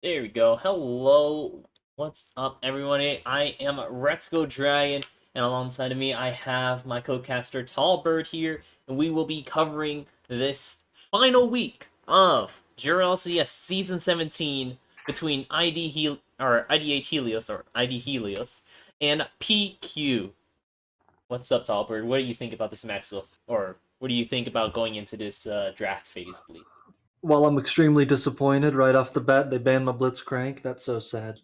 There we go. Hello. What's up, everybody? I am Let's Go Dragon, and alongside of me, I have my co-caster Tallbird here, and we will be covering this final week of GRLCS Season 17 between IDH Helios or ID Helios and PQ. What's up, Tallbird? What do you think about this match, or what do you think about going into this draft phase, please? While I'm extremely disappointed right off the bat, they banned my Blitzcrank. That's so sad.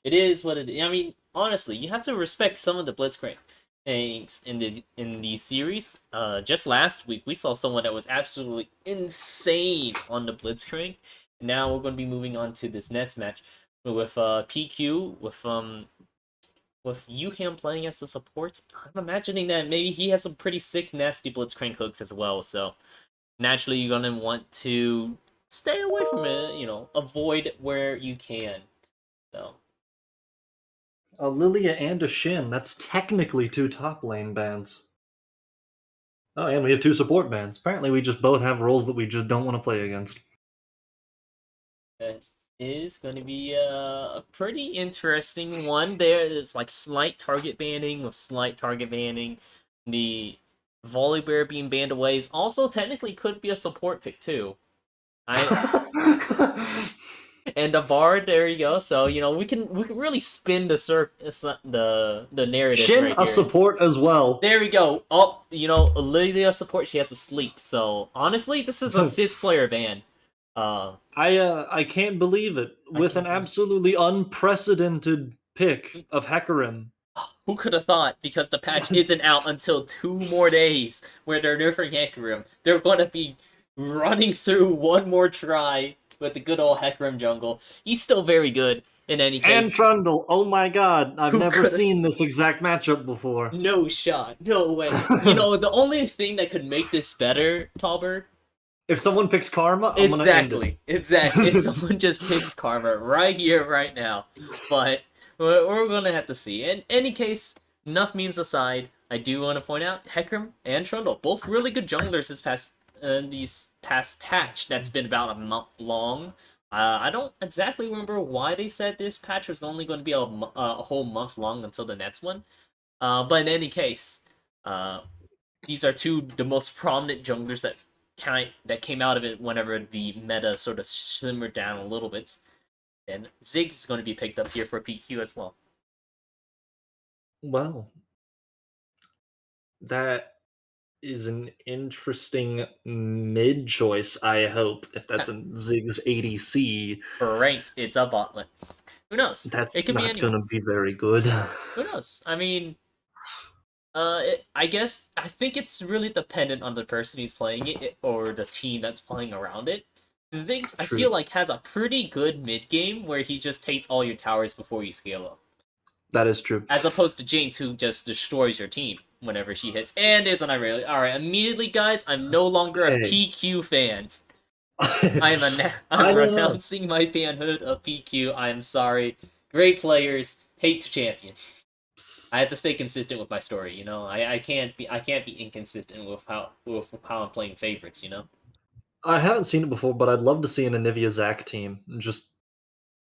It is what it is. I mean, honestly, you have to respect some of the Blitzcrank things in the series. Just last week we saw someone that was absolutely insane on the Blitzcrank. Now we're going to be moving on to this next match with PQ with Yuham playing as the support. I'm imagining that maybe he has some pretty sick, nasty Blitzcrank hooks as well. So naturally, you're gonna want to stay away from it. Avoid where you can. So. A Lilia and a Shin. That's technically two top lane bans. Oh, and we have two support bans. Apparently, we just both have roles that we just don't want to play against. That is going to be a pretty interesting one. There is like slight target banning with slight target banning. The Volibear being banned away is also technically could be a support pick too. And a bard, there you go. So we can really spin the narrative Shin right a here. support as well. There we go. Oh, Lydia support. She has to sleep. So honestly, this is a 6-player ban. I can't believe it. With an absolutely unprecedented pick of Hecarim. Who could have thought? Because the patch isn't out until 2 more days, where they're nerfing Hecarim. They're going to be running through one more try with the good old Hecarim jungle. He's still very good in any case. And Trundle, oh my god, I've never seen this exact matchup before. No shot, no way. The only thing that could make this better, Tallbird, if someone picks Karma, I'm gonna end it. Exactly. If someone just picks Karma right here, right now. But we're gonna have to see. In any case, enough memes aside, I do want to point out Hecarim and Trundle, both really good junglers these past patch that's been about a month long. I don't exactly remember why they said this patch was only going to be a whole month long until the next one. But in any case, these are the most prominent junglers that came out of it whenever the meta sort of simmered down a little bit. And Ziggs is going to be picked up here for PQ as well. Well, that is an interesting mid choice, I hope, if that's a Ziggs ADC. Great, it's a botlet. Who knows? That's it could not be going to be very good. Who knows? I mean, I guess I think it's really dependent on the person who's playing it or the team that's playing around it. Ziggs, I feel like, has a pretty good mid game where he just takes all your towers before you scale up. That is true. As opposed to James, who just destroys your team whenever she hits. And there's an Irelia. Alright, immediately, guys, I'm no longer a PQ fan. I'm renouncing my fanhood of PQ. I am sorry. Great players, hate to champion. I have to stay consistent with my story, I can't be inconsistent with how I'm playing favorites, I haven't seen it before, but I'd love to see an Anivia Zac team. Just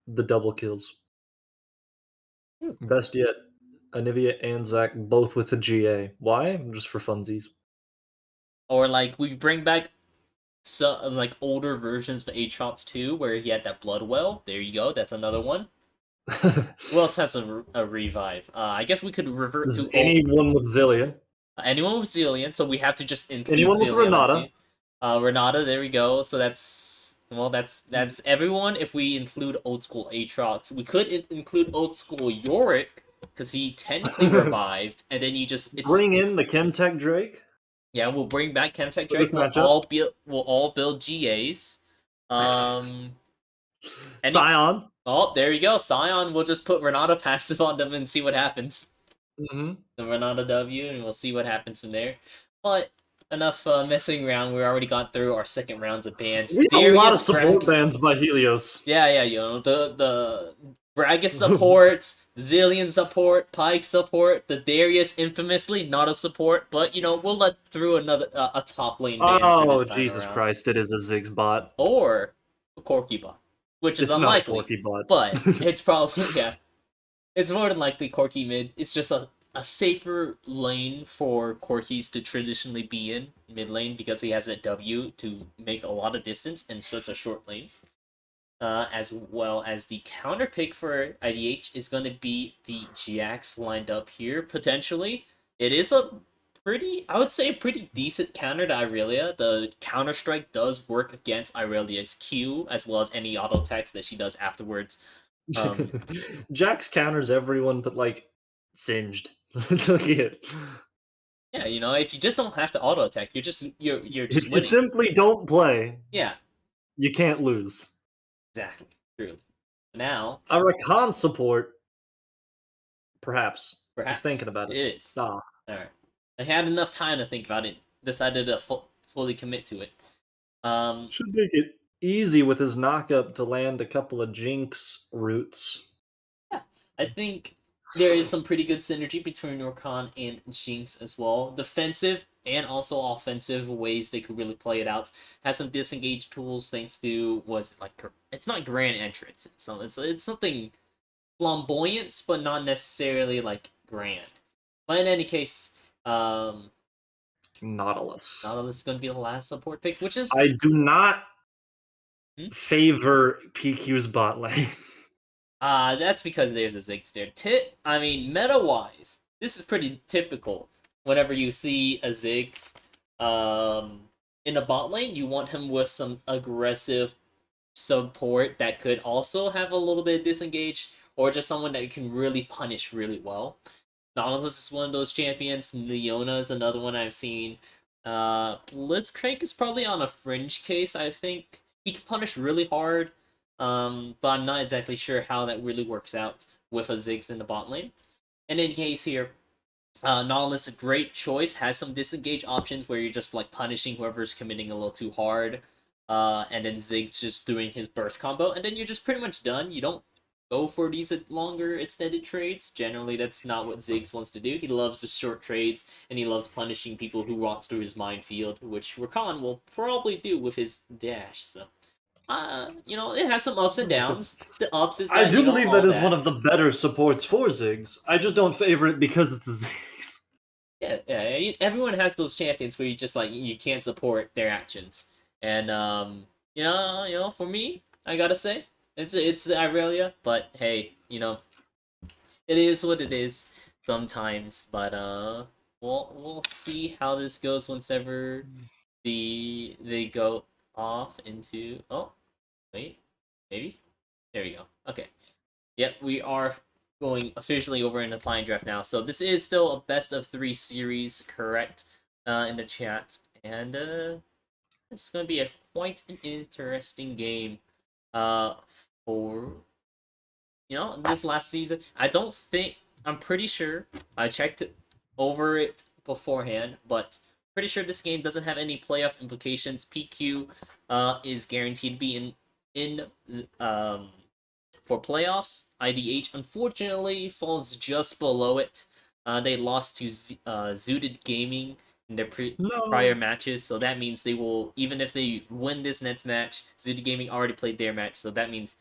the double kills. Best yet, Anivia and Zac both with the GA. Why? Just for funsies. Or like we bring back like older versions of Aatrox too, where he had that blood well. There you go. That's another one. Who else has a revive? I guess we could revert to anyone with Zillion. Anyone with Zillion, so we have to just include anyone with Renata. Renata, there we go. So that's everyone. If we include old school Aatrox, we could include old school Yorick because he technically revived, and then you just bring in the Chemtech Drake. Yeah, we'll bring back Chemtech Drake. We'll all build GAs. Scion. Oh, there you go. Scion, we'll just put Renata passive on them and see what happens. The Renata W, and we'll see what happens from there. But enough messing around. We already got through our second rounds of bans. We have a lot of support bans by Helios. Yeah, the Bragus support, Zillion support, Pike support, the Darius infamously not a support, but we'll let through another a top lane ban. Oh, Jesus Christ, it is a Ziggs bot. Or a Corki bot. which is It's not a unlikely, Corki bot. but it's probably yeah, it's more than likely Corki mid. It's just a safer lane for Corkis to traditionally be in mid lane because he has a W to make a lot of distance in such a short lane. As well as the counter pick for IDH is going to be the Jax lined up here, potentially. It is a pretty, I would say, a pretty decent counter to Irelia. The counter strike does work against Irelia's Q, as well as any auto attacks that she does afterwards. Um, Jax counters everyone, but like singed. That's like it. yeah, if you just don't have to auto attack, you're just If you winning. simply don't play, Yeah, you can't lose. exactly. True. Now, A Rakan support, perhaps. He's perhaps thinking about it it. is. Ah, All right. I had enough time to think about it. Decided to fully commit to it. Um, should make it easy with his knockup to land a couple of Jinx roots. yeah, I think there is some pretty good synergy between Orkan and Jinx as well. Defensive and also offensive ways they could really play it out. Has some disengage tools thanks to was it like it's not grand entrance. So it's something flamboyant, but not necessarily like grand. But in any case, Nautilus. Nautilus is going to be the last support pick, which is I do not hmm? favor PQ's bot lane. That's because there's a Ziggs there. I mean, meta-wise, this is pretty typical. Whenever you see a Ziggs, in a bot lane, you want him with some aggressive support that could also have a little bit of disengage, or just someone that can really punish really well. Nautilus is one of those champions. Leona is another one I've seen. Blitzcrank is probably on a fringe case, I think. He can punish really hard, but I'm not exactly sure how that really works out with a Ziggs in the bot lane. In any case here, Nautilus a great choice, has some disengage options where you're just like punishing whoever's committing a little too hard, and then Ziggs just doing his burst combo, and then you're just pretty much done. You don't go for these longer extended trades. Generally, that's not what Ziggs wants to do. He loves the short trades, and he loves punishing people who walks through his minefield, which Rakan will probably do with his dash. So, it has some ups and downs. The ups is I that, do believe that all is one that. of the better supports for Ziggs. I just don't favor it because it's a Ziggs. Yeah. Everyone has those champions where you just like you can't support their actions, and for me, I gotta say it's the Irelia, but hey, it is what it is sometimes. But we'll see how this goes once ever they go off into wait maybe there we go okay. Yep, we are going officially over in the client draft now. So this is still a best of 3 series, correct? In the chat, and it's going to be quite an interesting game. For this last season, I'm pretty sure I checked over it beforehand, but pretty sure this game doesn't have any playoff implications. PQ is guaranteed to be in for playoffs. IDH unfortunately falls just below it. They lost to Zooted Gaming in their prior No. matches, so that means they will, even if they win this next match, Zooted Gaming already played their match, so that means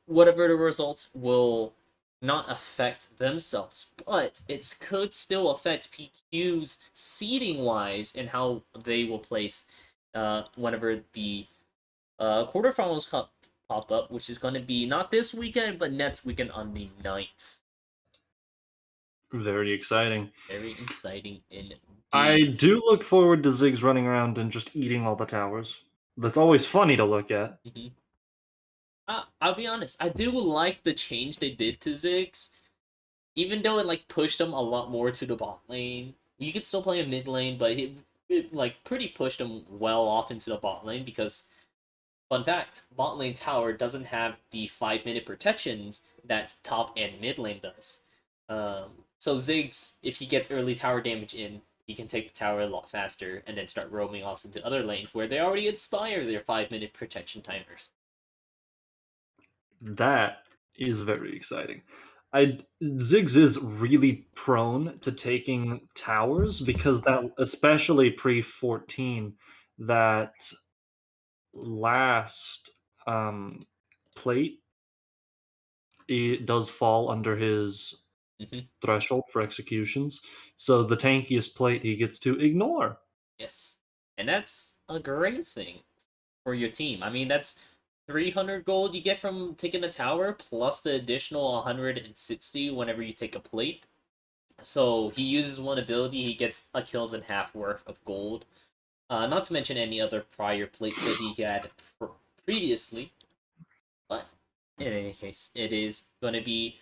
whatever the results will not affect themselves, but it could still affect PQ's seeding wise and how they will place whenever the quarterfinals pop up, which is going to be not this weekend, but next weekend on the 9th. Very exciting. Very exciting I indeed. do look forward to Ziggs running around and just eating all the towers. That's always funny to look at. Mm-hmm. I'll be honest, I do like the change they did to Ziggs, even though it like pushed him a lot more to the bot lane. You could still play a mid lane, but it like pretty pushed him well off into the bot lane because, fun fact, bot lane tower doesn't have the 5-minute protections that top and mid lane does. So Ziggs, if he gets early tower damage in, he can take the tower a lot faster and then start roaming off into other lanes where they already expire their 5-minute protection timers. That is very exciting. Ziggs is really prone to taking towers because that, especially pre 14, that last plate, it does fall under his Hmm. threshold for executions. So the tankiest plate he gets to ignore. Yes, and that's a great thing for your team. I mean, that's 300 gold you get from taking a tower, plus the additional 160 whenever you take a plate. So he uses one ability, he gets a kills and half worth of gold. Not to mention any other prior plates that he had previously. But in any case, it is going to be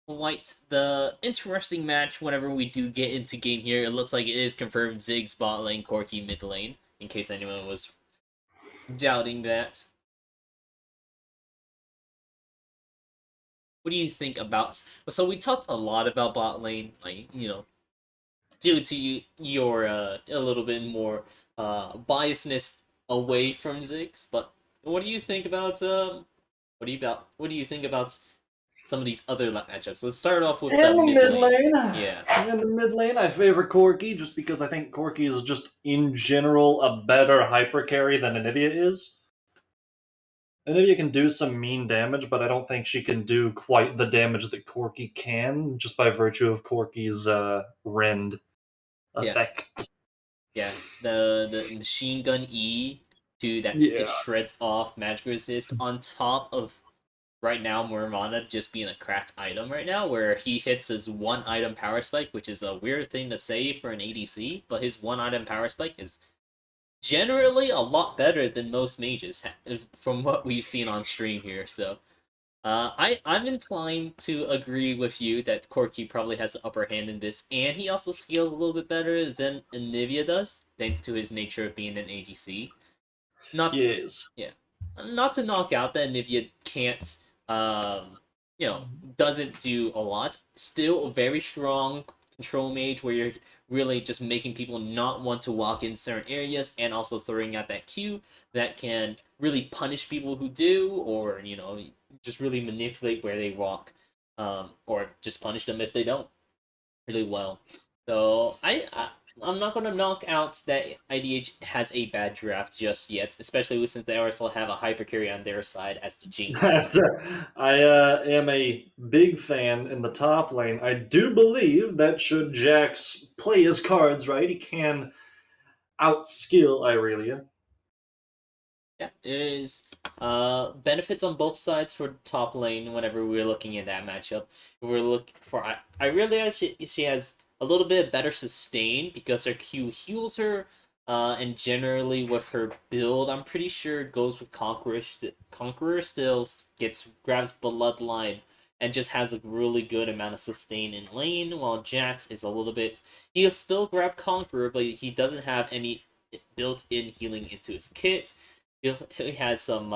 quite the interesting match whenever we do get into game here. It looks like it is confirmed Ziggs bot lane, Corki mid lane, in case anyone was doubting that. What do you think about? So we talked a lot about bot lane, like due to your a little bit more biasness away from Ziggs. But what do you think about what do you think about some of these other matchups? Let's start off with the In the mid mid lane. lane, Yeah, I favor Corki just because I think Corki is just in general a better hyper carry than Anivia is. Anivia can do some mean damage, but I don't think she can do quite the damage that Corki can, just by virtue of Corki's rend yeah, effect. yeah. The machine gun E to that it Yeah. shreds off magic resist on top of right now Muramana just being a cracked item right now, where he hits his one item power spike, which is a weird thing to say for an ADC, but his one item power spike is generally a lot better than most mages from what we've seen on stream here. So I'm inclined to agree with you that Corki probably has the upper hand in this, and he also scales a little bit better than Anivia does, thanks to his nature of being an ADC. Not Yes. yeah, not to knock out that Anivia can't, um, doesn't do a lot. Still a very strong control mage where you're really just making people not want to walk in certain areas, and also throwing out that Q that can really punish people who do, or just really manipulate where they walk, or just punish them if they don't really well. So I'm not gonna knock out that IDH has a bad draft just yet, especially since they also have a hyper carry on their side as the Jinx. I am a big fan in the top lane. I do believe that should Jax play his cards right, he can outskill Irelia. Yeah, there's benefits on both sides for top lane whenever we're looking at that matchup. We're looking for I really she has a little bit better sustain because her Q heals her, and generally with her build, I'm pretty sure it goes with Conqueror. Conqueror still gets grabs Bloodline and just has a really good amount of sustain in lane, while Jax is a little bit. He'll still grab Conqueror, but he doesn't have any built-in healing into his kit. He has some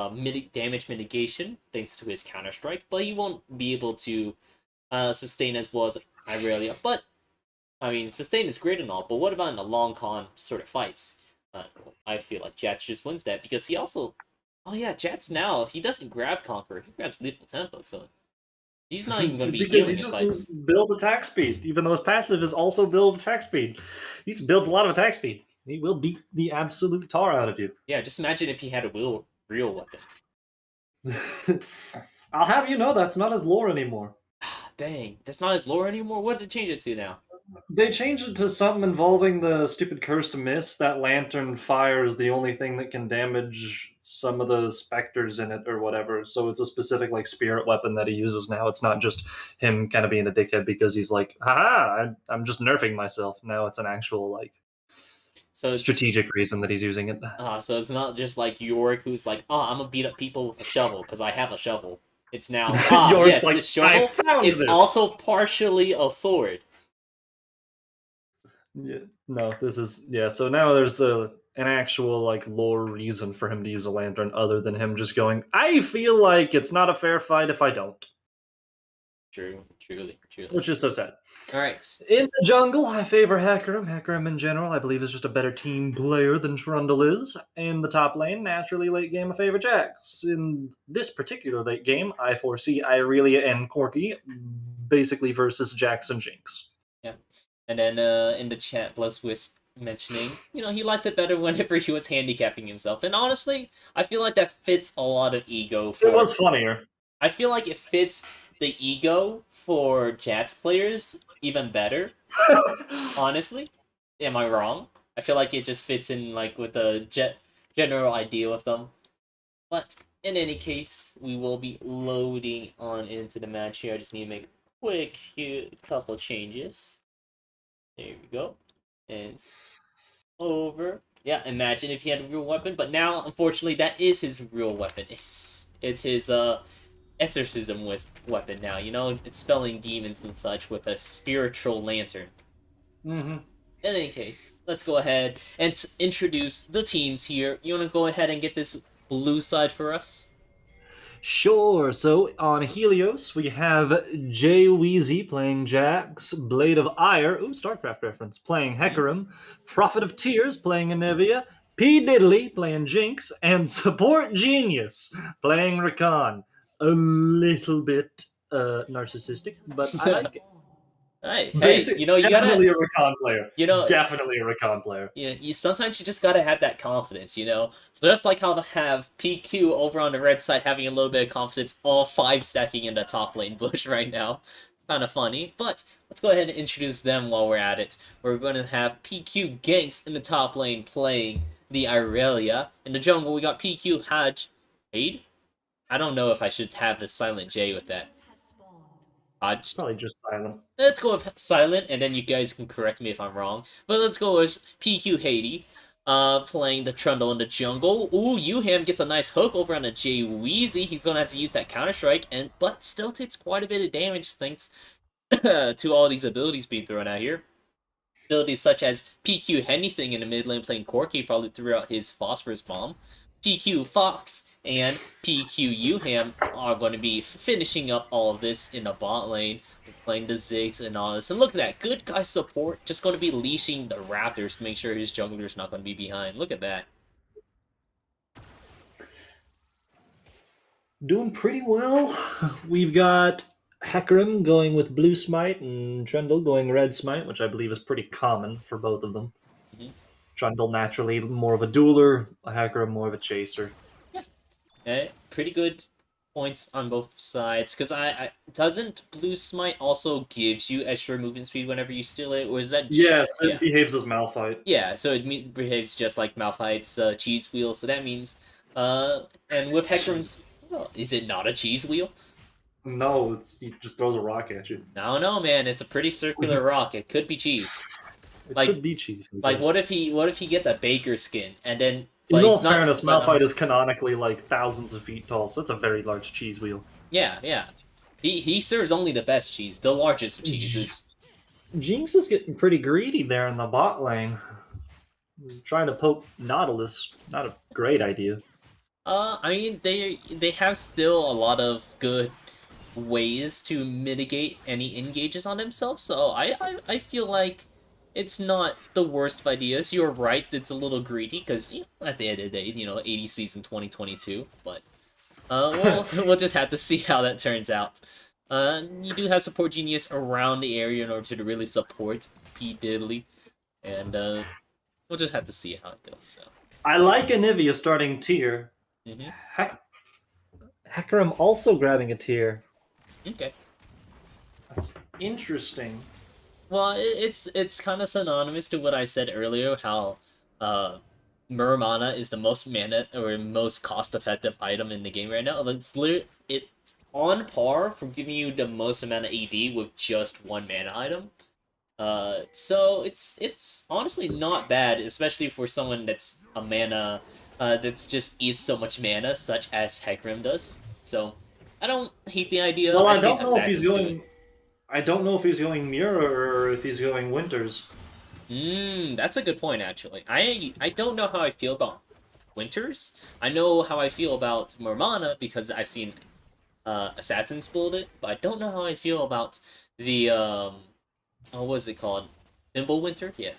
damage mitigation thanks to his counter strike, but he won't be able to sustain as well as Irelia. But I mean, sustain is great and all, but what about in the long con sort of fights? I feel like Jats just wins that because he also, oh yeah, Jats now he doesn't grab Conqueror, he grabs Lethal Tempo, so he's not even going to be Because he healing in just fights. builds attack speed, even though his passive is also build attack speed. He just builds a lot of attack speed. He will beat the absolute tar out of you. Yeah, just imagine if he had a real weapon. I'll have you know that's not his lore anymore. Dang, that's not his lore anymore. What did they change it to now? They changed it to something involving the stupid cursed mist. That lantern fire is the only thing that can damage some of the specters in it or whatever. So it's a specific like spirit weapon that he uses now. It's not just him kind of being a dickhead because he's like, haha, I'm just nerfing myself. Now it's an actual like So it's strategic reason that he's using it. So it's not just like Yorick who's like, oh, I'm gonna beat up people with a shovel because I have a shovel. It's now, York's yes, like, this I shovel found is this. also partially a sword. Yeah, no, this is yeah. So now there's an actual like lore reason for him to use a lantern other than him just going. I feel like it's not a fair fight if I don't, True, truly, truly. which is so sad. All right, In so the jungle, I favor Hecarim. Hecarim in general, I believe, is just a better team player than Trundle is. In the top lane, naturally late game, I favor Jax. In this particular late game, I foresee Irelia and Corki basically versus Jax and Jinx. yeah, and then in the chat, Blesswist mentioning, he likes it better whenever he was handicapping himself. And honestly, I feel like that fits a lot of ego It for. was funnier. I feel like it fits the ego for Jats players even better. Honestly, am I wrong? I feel like it just fits in like with the general idea of them. But in any case, we will be loading on into the match here. I just need to make a quick couple changes. There we go. And it's over. Yeah, imagine if he had a real weapon, but now unfortunately that is his real weapon. It's his exorcism weapon now. It's spelling demons and such with a spiritual lantern. Mm-hmm. In any case, let's go ahead and introduce the teams here. You want to go ahead and get this blue side for us? Sure. So on Helios, we have Jay Weezy playing Jax, Blade of Ire, ooh, StarCraft reference, playing Hecarim, Prophet of Tears playing Anivia, P. Diddley playing Jinx, and Support Genius playing Rakan. A little bit narcissistic, but I like it. Hey, Basic, you gotta, definitely a Rakan player. you know, Definitely a Rakan player. you sometimes you just gotta have that confidence. Just like how to have PQ over on the red side having a little bit of confidence, all five stacking in the top lane bush right now. Kind of funny, but let's go ahead and introduce them while we're at it. We're going to have PQ Ganks in the top lane playing the Irelia. In the jungle, we got PQ Hade. I don't know if I should have the silent J with that. Hodge. Probably just silent. Let's go with silent, and then you guys can correct me if I'm wrong. But let's go with PQ Haiti, playing the Trundle in the jungle. Ooh, Yuham gets a nice hook over on the Jay Weezy. He's gonna have to use that counter strike, but still takes quite a bit of damage thanks to all these abilities being thrown out here. Abilities such as PQ Anything in the mid lane playing Corki probably threw out his Phosphorus Bomb. PQ Fox and PQ Yuham are going to be finishing up all of this in the bot lane, playing the Ziggs and all this. And look at that, good guy support, just going to be leashing the Raptors to make sure his jungler's not going to be behind. Look at that. Doing pretty well. We've got Hecarim going with Blue Smite and Trundle going Red Smite, which I believe is pretty common for both of them. Mm-hmm. Trundle naturally more of a dueler, Hecarim more of a chaser. Yeah, pretty good points on both sides, because I doesn't Blue Smite also gives you extra movement speed whenever you steal it, or is that yes, it behaves as Malphite. Yeah, so it behaves just like Malphite's cheese wheel, so that means and with Hecarim's, well, is it not a cheese wheel? No, he just throws a rock at you. No, man, it's a pretty circular rock. It could be cheese. It Like- could be cheese. Like what if he gets a baker skin and then In but all he's not- fairness, but- Malphite is canonically like thousands of feet tall, so it's a very large cheese wheel. Yeah. He serves only the best cheese, the largest of cheeses. Jinx is getting pretty greedy there in the bot lane. Trying to poke Nautilus, not a great idea. I mean they have still a lot of good ways to mitigate any engages on themselves, so I feel like it's not the worst of ideas. You're right, it's a little greedy because at the end of the day, 80 season 2022, but we'll just have to see how that turns out. You do have support genius around the area in order to really support P Diddley, and we'll just have to see how it goes. So. I like Anivia starting tier. Mm-hmm. Hecarim also grabbing a tier. Okay. That's interesting. Well, it's kind of synonymous to what I said earlier, how Muramana is the most mana or most cost-effective item in the game right now. It's on par for giving you the most amount of AD with just one mana item. So it's honestly not bad, especially for someone that's a mana that's just eats so much mana, such as Hecarim does. So I don't hate the idea. Well, I I've don't seen know if he's Assassins do it. going. I don't know if he's going Mirror or if he's going Winters. That's a good point, actually. I don't know how I feel about Winters. I know how I feel about Mormana because I've seen Assassins build it, but I don't know how I feel about the what was it called? Thimblewinter? Yeah.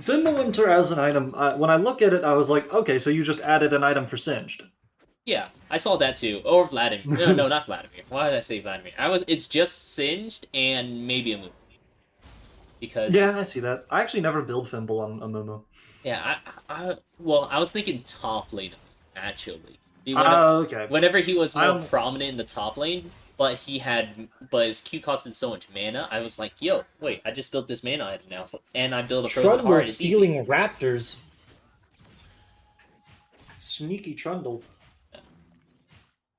Thimblewinter as an item, when I look at it, I was like, okay, so you just added an item for Singed. Yeah, I saw that too. Or Vladimir. No, not Vladimir. Why did I say Vladimir? It's just Singed and maybe a move. because Yeah, I see that. I actually never build Fimble on Amumu. yeah, well, I was thinking top lane actually. Okay. Whenever he was I more don't. prominent in the top lane, but his Q costed so much mana, I was like, yo, wait, I just built this mana item now, and I build a Frozen Trundle Heart. It's easy. stealing Raptors. Sneaky Trundle.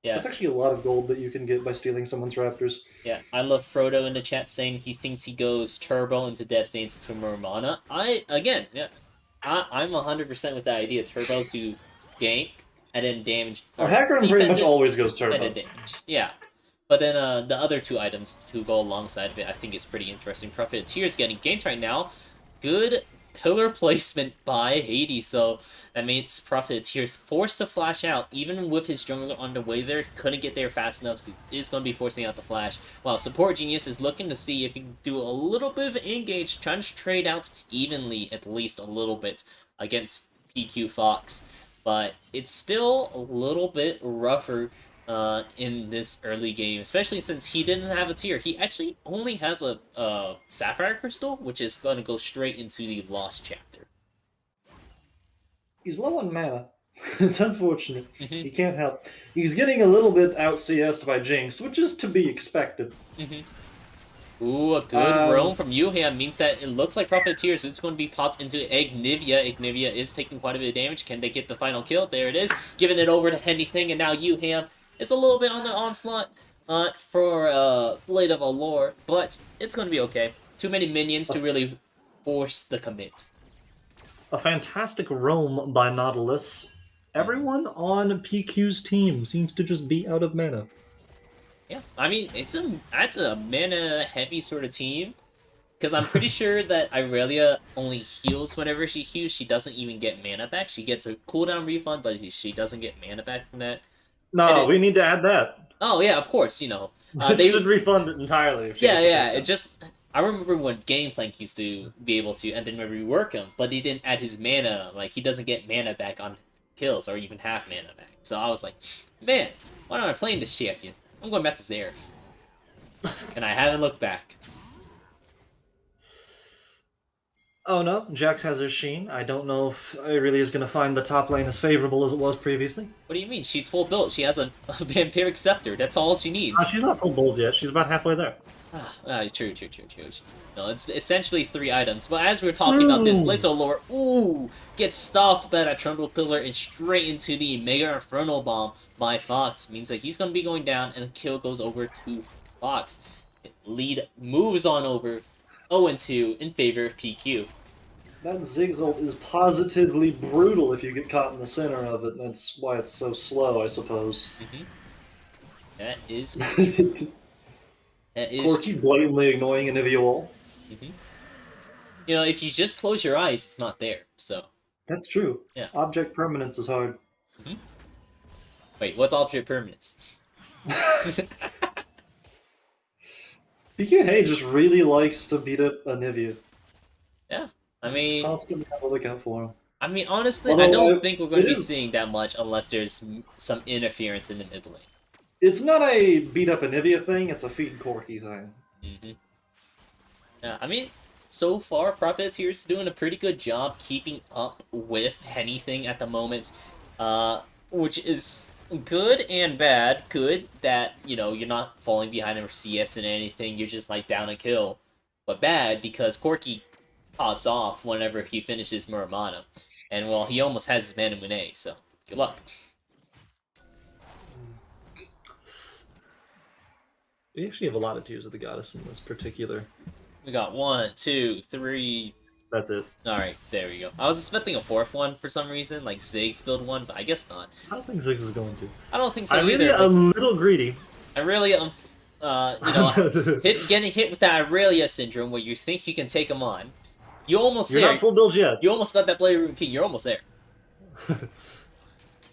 Yeah, That's actually a lot of gold that you can get by stealing someone's raptors. yeah. I love Frodo in the chat saying he thinks he goes Turbo into Death Dance into Murmana. Yeah, I'm 100% with that idea. Turbos do gank and then damage Well, or Hackern pretty much defensive always goes and turbo. then damage. Yeah. But then the other two items to go alongside of it, I think is pretty interesting. Profiteer is getting ganked right now. Good pillar placement by Hades, so that means Profiteer is forced to flash out, even with his jungler on the way there. Couldn't get there fast enough, so he is going to be forcing out the flash. While Support Genius is looking to see if he can do a little bit of engage, trying to trade out evenly, at least a little bit, against PQ Fox. But it's still a little bit rougher in this early game, especially since he didn't have a tier. He actually only has a Sapphire Crystal, which is going to go straight into the Lost Chapter. He's low on mana. It's unfortunate. Mm-hmm. He can't help. He's getting a little bit out CS'd by Jinx, which is to be expected. Mm-hmm. Ooh, a good roam from Yuham means that it looks like Profiteers is going to be popped into Ignivia. Ignivia is taking quite a bit of damage. Can they get the final kill? There it is. Giving it over to anything, and now Yuham is a little bit on the onslaught for Blade of Allure, but it's going to be okay. Too many minions to really force the commit. A fantastic roam by Nautilus. Everyone on PQ's team seems to just be out of mana. Yeah, I mean, that's a mana-heavy sort of team, because I'm pretty sure that Irelia only heals whenever she heals. She doesn't even get mana back. She gets a cooldown refund, but she doesn't get mana back from that. No, we need to add that. Oh yeah, of course. You know, They should refund it entirely. If she yeah, gets a yeah. cooldown. It just I remember when Gangplank used to be able to, and then rework him, but he didn't add his mana. Like he doesn't get mana back on kills, or even half mana back. So I was like, man, why am I playing this champion? I'm going back to Zeref. And I haven't looked back. Oh no, Jax has her Sheen. I don't know if Irelia is going to find the top lane as favorable as it was previously. What do you mean? She's full built. She has a vampiric scepter. That's all she needs. She's not full bold yet. She's about halfway there. True. No, it's essentially 3 items. But as we were talking about this, Blades of Lore, gets stopped by that Trundle Pillar and straight into the Mega Inferno Bomb by Fox. Means that he's going to be going down, and a kill goes over to Fox. Lead moves on over 0-2 in favor of PQ. That Zigzult is positively brutal if you get caught in the center of it. That's why it's so slow, I suppose. That is Corky blatantly ignoring an Eviol. You know, if you just close your eyes, it's not there. So That's true. Yeah. Object permanence is hard. wait, what's object permanence? PQA just really likes to beat up Anivia. Yeah, I mean, Constantly have a look out for him. I mean, honestly, Although, I don't think we're going to it be is- seeing that much unless there's some interference in the mid lane. It's not a beat up Anivia thing, it's a feed Corky thing. Yeah, I mean, so far, Profiteer's doing a pretty good job keeping up with anything at the moment, which is good and bad. Good that, you know, you're not falling behind in CS and anything, you're just, like, down a kill. But bad because Corky pops off whenever he finishes Muramana. And, well, he almost has his Mana Mune, so good luck. We actually have a lot of tiers of the goddess in this particular. We got 1, 2, 3... That's it. Alright, there we go. I was expecting a 4th one for some reason, like Ziggs build one, but I guess not. I don't think Ziggs is going to. I don't think so I'm really either. a little greedy. Irelia, you know, getting hit with that Irelia syndrome where you think you can take him on. You almost You're there. not full build yet. You almost got that Blade Room King. You're almost there.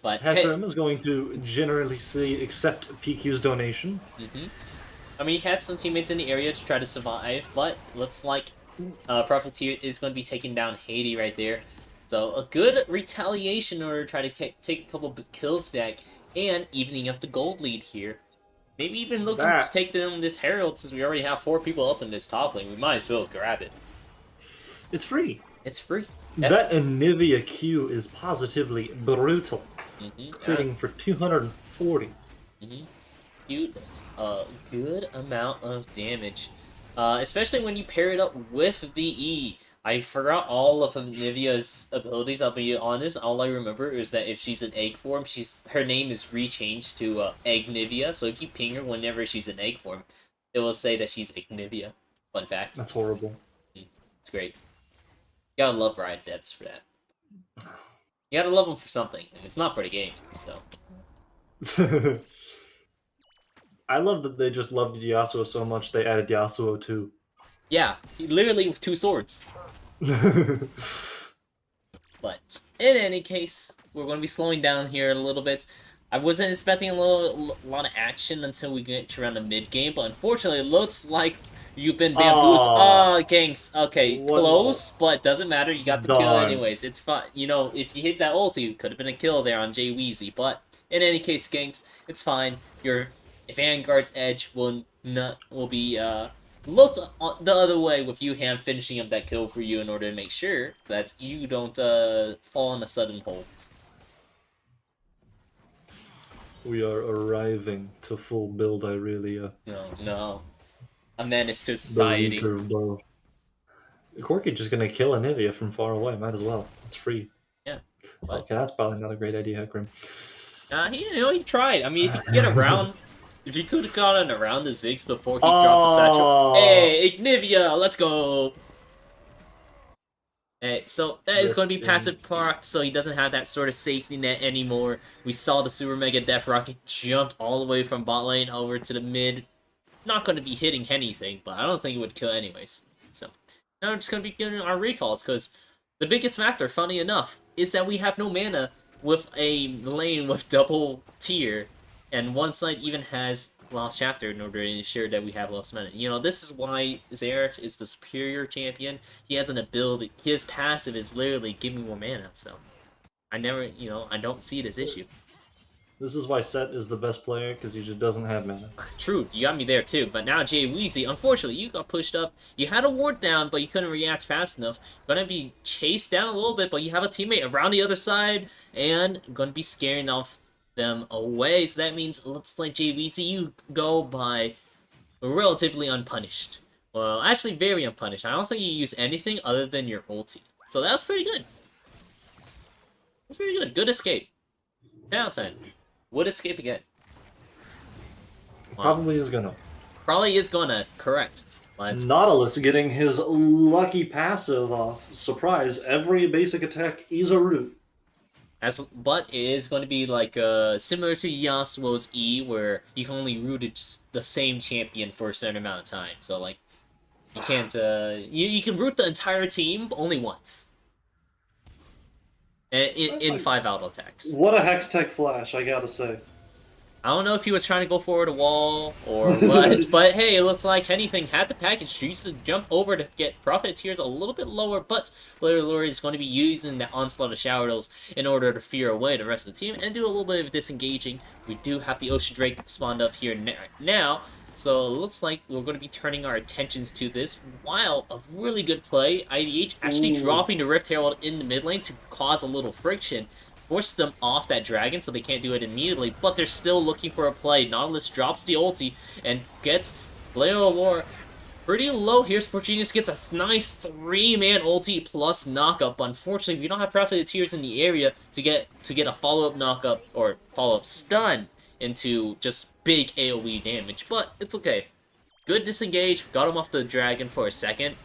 But Hecarim is going to generally accept PQ's donation. I mean, he had some teammates in the area to try to survive, but looks like Profiteer is going to be taking down Haiti right there. So a good retaliation in order to try to take a couple of kills back and evening up the gold lead here. Maybe even looking to take down this Herald since we already have 4 people up in this top lane. We might as well grab it. It's free. It's free. That Anivia Q is positively brutal. Critting for 240. Q does a good amount of damage. Especially when you pair it up with the E. I forgot all of Nivea's abilities, I'll be honest. All I remember is that if she's in egg form, her name is rechanged to Egg Nivea. So if you ping her whenever she's in egg form, it will say that she's Egg Nivea. Fun fact. That's horrible. It's great. You gotta love Riot devs for that. You gotta love them for something, and it's not for the game, so. I love that they just loved Yasuo so much they added Yasuo too. Yeah, literally with 2 swords. But in any case, we're going to be slowing down here a little bit. I wasn't expecting a lot of action until we get to around the mid game, but unfortunately, it looks like you've been bamboozled. Oh, gangs. Okay, close, but doesn't matter. You got the kill anyways. It's fine. You know, if you hit that ulti, it could have been a kill there on Jay Weezy. But in any case, gangs, it's fine. Your Vanguard's edge will be looked the other way with you hand finishing up that kill for you in order to make sure that you don't fall in a sudden hole. We are arriving to full build Irelia. No. A menace to society. Corki just gonna kill Anivia from far away. Might as well. It's free. Yeah. But... Okay, that's probably not a great idea, Hecarim. He tried. I mean, if you could get around... If you could have gotten around the Ziggs before he dropped the satchel... Hey, Ignivia, let's go! Hey, so that is going to be passive proc, so he doesn't have that sort of safety net anymore. We saw the Super Mega Death Rocket jumped all the way from bot lane over to the mid. Not going to be hitting anything, but I don't think it would kill anyways. So, now we're just going to be getting our recalls, because the biggest factor, funny enough, is that we have no mana with a lane with double tier, and one side even has Lost Chapter in order to ensure that we have Lost Mana. You know, this is why Xerath is the superior champion. He has an ability, his passive is literally giving more mana, so I don't see it as issue. This is why Set is the best player, because he just doesn't have mana. True, you got me there too, but now Jay Weezy, unfortunately, you got pushed up. You had a ward down, but you couldn't react fast enough. Gonna be chased down a little bit, but you have a teammate around the other side, and gonna be scaring off them away. So that means it looks like Jay Weezy, you go by relatively unpunished. Well, actually very unpunished. I don't think you use anything other than your ulti. So that was pretty good. That's pretty good. Good escape. 10 out of 10. Would escape again. Wow. Probably is gonna. Probably is gonna, correct. But Nautilus getting his lucky passive off. Surprise, every basic attack is a root. But it is going to be like similar to Yasuo's E, where you can only root just the same champion for a certain amount of time. So like, you can't you can root the entire team only once. In 5 auto attacks. What a Hextech flash, I gotta say. I don't know if he was trying to go forward a wall or what, but hey, it looks like anything had the package. She used to jump over to get profit tiers a little bit lower, but Lure is going to be using the Onslaught of Shadows in order to fear away the rest of the team and do a little bit of disengaging. We do have the Ocean Drake spawned up here now, so it looks like we're going to be turning our attentions to this. While a really good play, IDH actually dropping the Rift Herald in the mid lane to cause a little friction. Force them off that dragon so they can't do it immediately, but they're still looking for a play. Nautilus drops the ulti and gets Blade of War pretty low here. Sportgenius gets a nice 3-man ulti plus knockup. Unfortunately, we don't have Prophet of Tears in the area to get a follow-up knockup or follow-up stun into just big AoE damage, but it's okay. Good disengage, got him off the dragon for a second.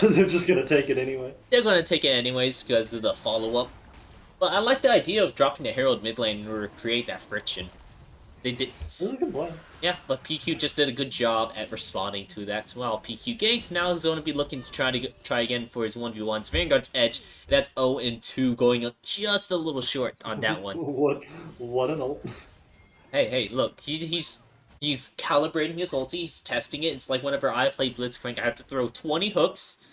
They're just gonna take it anyway. They're gonna take it anyways because of the follow-up. But I like the idea of dropping the Herald mid lane in order to create that friction. They did. That was a good play. Yeah, but PQ just did a good job at responding to that. Well, PQ Gates now is going to be looking to try again for his 1v1s. Vanguard's edge, that's 0-2, going up just a little short on that one. What an ult. Hey, look, he's calibrating his ulti, he's testing it. It's like whenever I play Blitzcrank, I have to throw 20 hooks,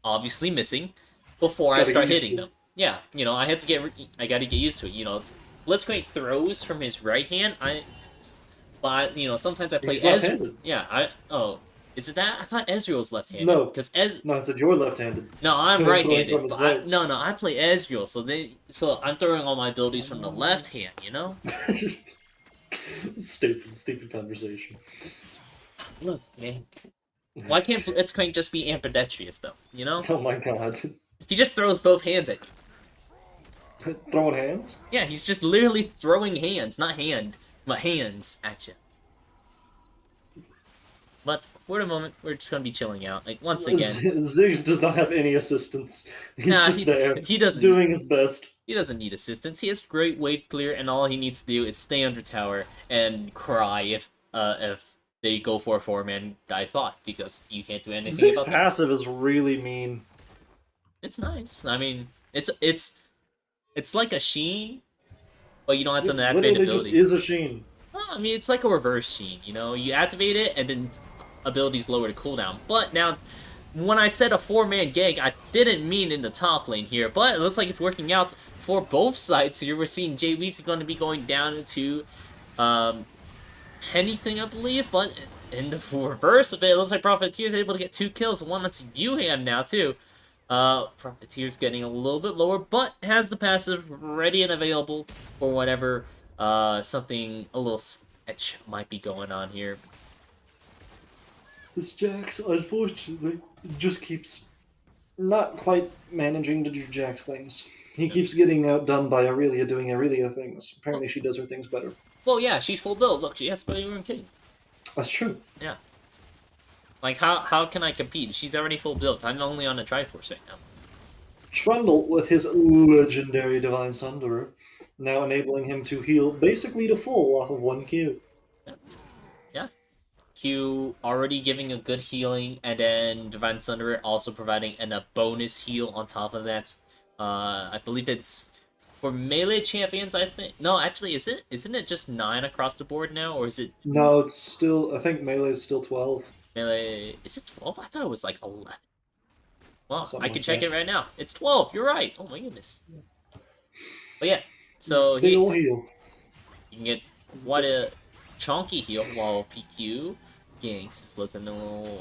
obviously missing, before I start hitting them. Yeah, you know, I gotta get used to it, you know. Blitzcrank throws from his right hand, but, you know, sometimes I play as... Yeah, Is it that? I thought Ezreal's left-handed. No, Because no, I said you're left-handed. No, I'm So I'm throwing right-handed. from his But right. no, I play Ezreal, so I'm throwing all my abilities from the left hand, you know? Stupid conversation. Look, man. Why can't Blitzcrank just be ambidextrous, though, you know? Oh my god. He just throws both hands at you. Throwing hands? Yeah, he's just literally throwing hands, not hand, but hands at you. But for the moment, we're just gonna be chilling out. Like, once again, Ziggs does not have any assistance. He's nah, just there, he doesn't. doing his best. He doesn't need assistance. He has great wave clear, and all he needs to do is stay under tower and cry if they go for a 4-man dive bot, because you can't do anything Ziggs' about that. passive is really mean. It's nice. I mean, it's like a Sheen, but you don't have to activate Literally ability. just is a Sheen. Well, I mean, it's like a reverse Sheen, you know? You activate it, and then abilities lower the cooldown. But now, when I said a 4-man gank, I didn't mean in the top lane here, but it looks like it's working out for both sides here. We're seeing JV's going to be going down to anything, I believe, but in the reverse of it, it looks like Profiteer's able to get 2 kills, one onto Yuham now, too. Profiteer's getting a little bit lower, but has the passive ready and available for whatever something a little sketch might be going on here. This Jax, unfortunately, just keeps not quite managing to do Jax things. He keeps getting outdone by Aurelia doing Aurelia things. Apparently she does her things better. Well, yeah, she's full build. Look, she has Spider-Man King. That's true. Yeah. Like, how can I compete? She's already full built. I'm only on a Triforce right now. Trundle, with his legendary Divine Sunderer, now enabling him to heal basically to full off of 1 Q. Yeah. Q already giving a good healing, and then Divine Sunderer also providing a bonus heal on top of that. I believe it's for melee champions, I think. No, actually, isn't it just 9 across the board now, or is it... No, it's still... I think melee is still 12. Melee... Is it 12? I thought it was like 11. Well, Something I can like check that. it right now. It's 12, you're right. Oh my goodness. But yeah, so Big ol' you heal. can get quite a chunky heal while PQ Ganks is looking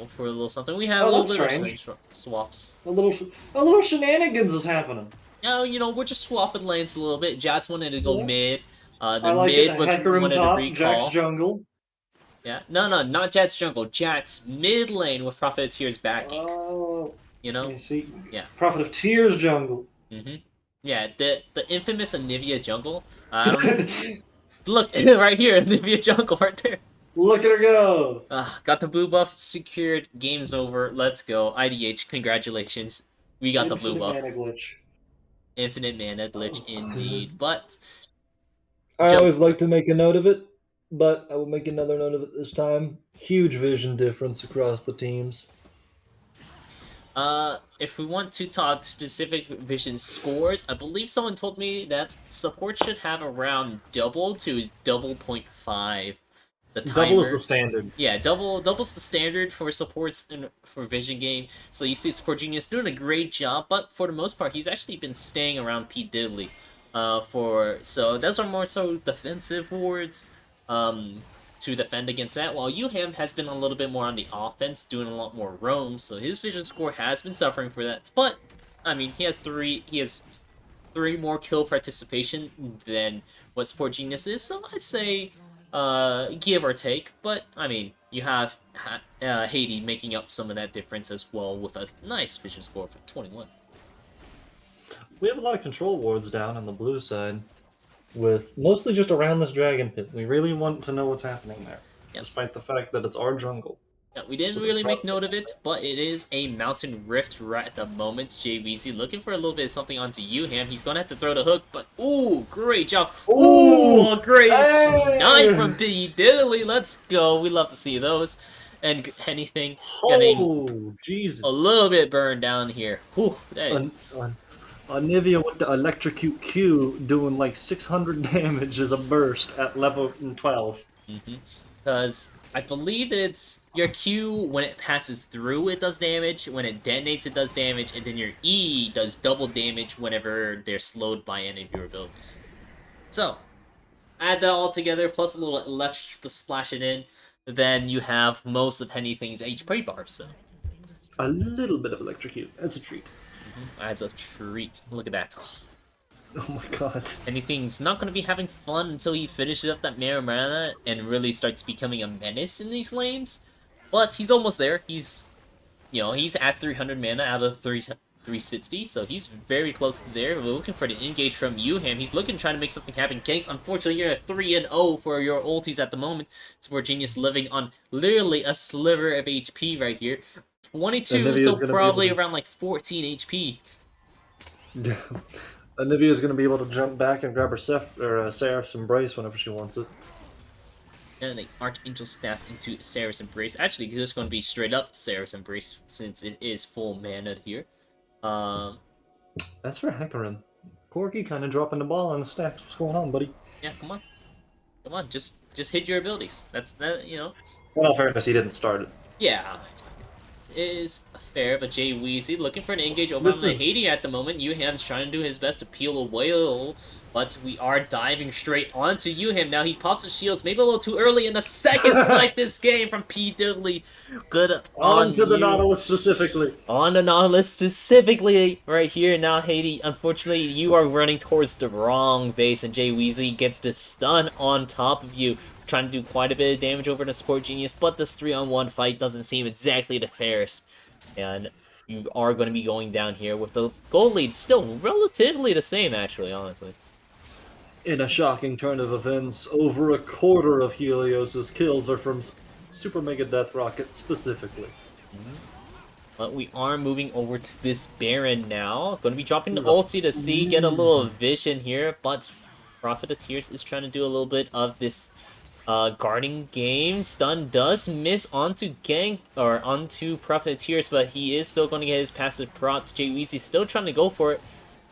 for a little something. We have Oh, a little that's bit of strange. swaps. A little shenanigans is happening. You know, we're just swapping lanes a little bit. Jats wanted to go Yeah. mid. The I like mid it. was Hecarim wanted to top, recall. Jax jungle. Yeah, no, not Jats jungle. Jats mid lane with Profiteer's backing. Oh, You know, I see. Yeah. Prophet of Tears jungle. Yeah, the infamous Anivia jungle. Look right here, Anivia jungle right there. Look at her go. Got the blue buff secured. Game's over. Let's go. IDH, congratulations. We got the blue Infinite buff. mana glitch. Infinite mana glitch indeed. But I always jokes- like to make a note of it, but I will make another note of it this time. Huge vision difference across the teams. if we want to talk specific vision scores, I believe someone told me that support should have around double to double 0.5. The timer. Double is the standard. Yeah, double's the standard for supports for Vision game. So you see Support Genius doing a great job, but for the most part, he's actually been staying around Pete Diddley. So those are more so defensive wards to defend against that, while Yuham has been a little bit more on the offense, doing a lot more roams, so his Vision score has been suffering for that. But I mean, he has three more kill participation than what Support Genius is, so I'd say give or take, but I mean, you have Haiti making up some of that difference as well with a nice vision score for 21. We have a lot of control wards down on the blue side, with mostly just around this dragon pit. We really want to know what's happening there, despite the fact that it's our jungle. Yeah, we didn't really make note of it, but it is a Mountain Rift right at the moment. JVZ looking for a little bit of something onto Yuham. He's gonna have to throw the hook, but ooh, great job! Ooh, great snipe from B Diddley. Let's go. We love to see those. And anything getting Jesus! a little bit burned down here. Whew, Anivia with the electrocute Q doing like 600 damage as a burst at level 12. Because I believe it's your Q, when it passes through, it does damage. When it detonates, it does damage. And then your E does double damage whenever they're slowed by any of your abilities. So, add that all together, plus a little electrocute to splash it in. then you have most of anything's HP bar, so. A little bit of electrocute as a treat. As a treat. Look at that. Oh my god. Anything's not going to be having fun until he finishes up that Mana and really starts becoming a menace in these lanes. But he's almost there. He's at 300 mana out of 360, so he's very close to there. We're looking for the engage from Yuham. He's looking, trying to make something happen. Ganks, unfortunately, you're at 3-0 for your ultis at the moment. Sport Genius living on literally a sliver of HP right here. 22, so probably around like 14 HP. Yeah. Anivia's going to be able to jump back and grab her Seraph's Embrace whenever she wants it. And an Archangel Staff into Seraph's Embrace. Actually, it's going to be straight up Seraph's Embrace since it is full mana here. That's for Hecarim. Corky kind of dropping the ball on the stacks. What's going on, buddy? Yeah, come on, just hit your abilities. That's that, In all fairness, he didn't start it. Yeah, it is fair, but Jay Weezy looking for an engage over on the Haiti at the moment. Yuham's trying to do his best to peel away, but we are diving straight onto Yuham. Now he pops the shields, maybe a little too early in the second snipe this game from P. Diddley. Good on to the Nautilus specifically. On the Nautilus specifically right here. Now Haiti, unfortunately, you are running towards the wrong base, and Jay Weezy gets the stun on top of you. Trying to do quite a bit of damage over to Sport Genius, but this 3-on-1 fight doesn't seem exactly the fairest. And you are going to be going down here with the gold lead still relatively the same, actually, honestly. In a shocking turn of events, over a quarter of Helios' kills are from Super Mega Death Rocket specifically. But we are moving over to this Baron now. Going to be dropping the ulti to see, get a little vision here, but Prophet of Tears is trying to do a little bit of this guarding game. Stun does miss onto Prophet of Tears, but he is still going to get his passive prots. Jay Weezy still trying to go for it.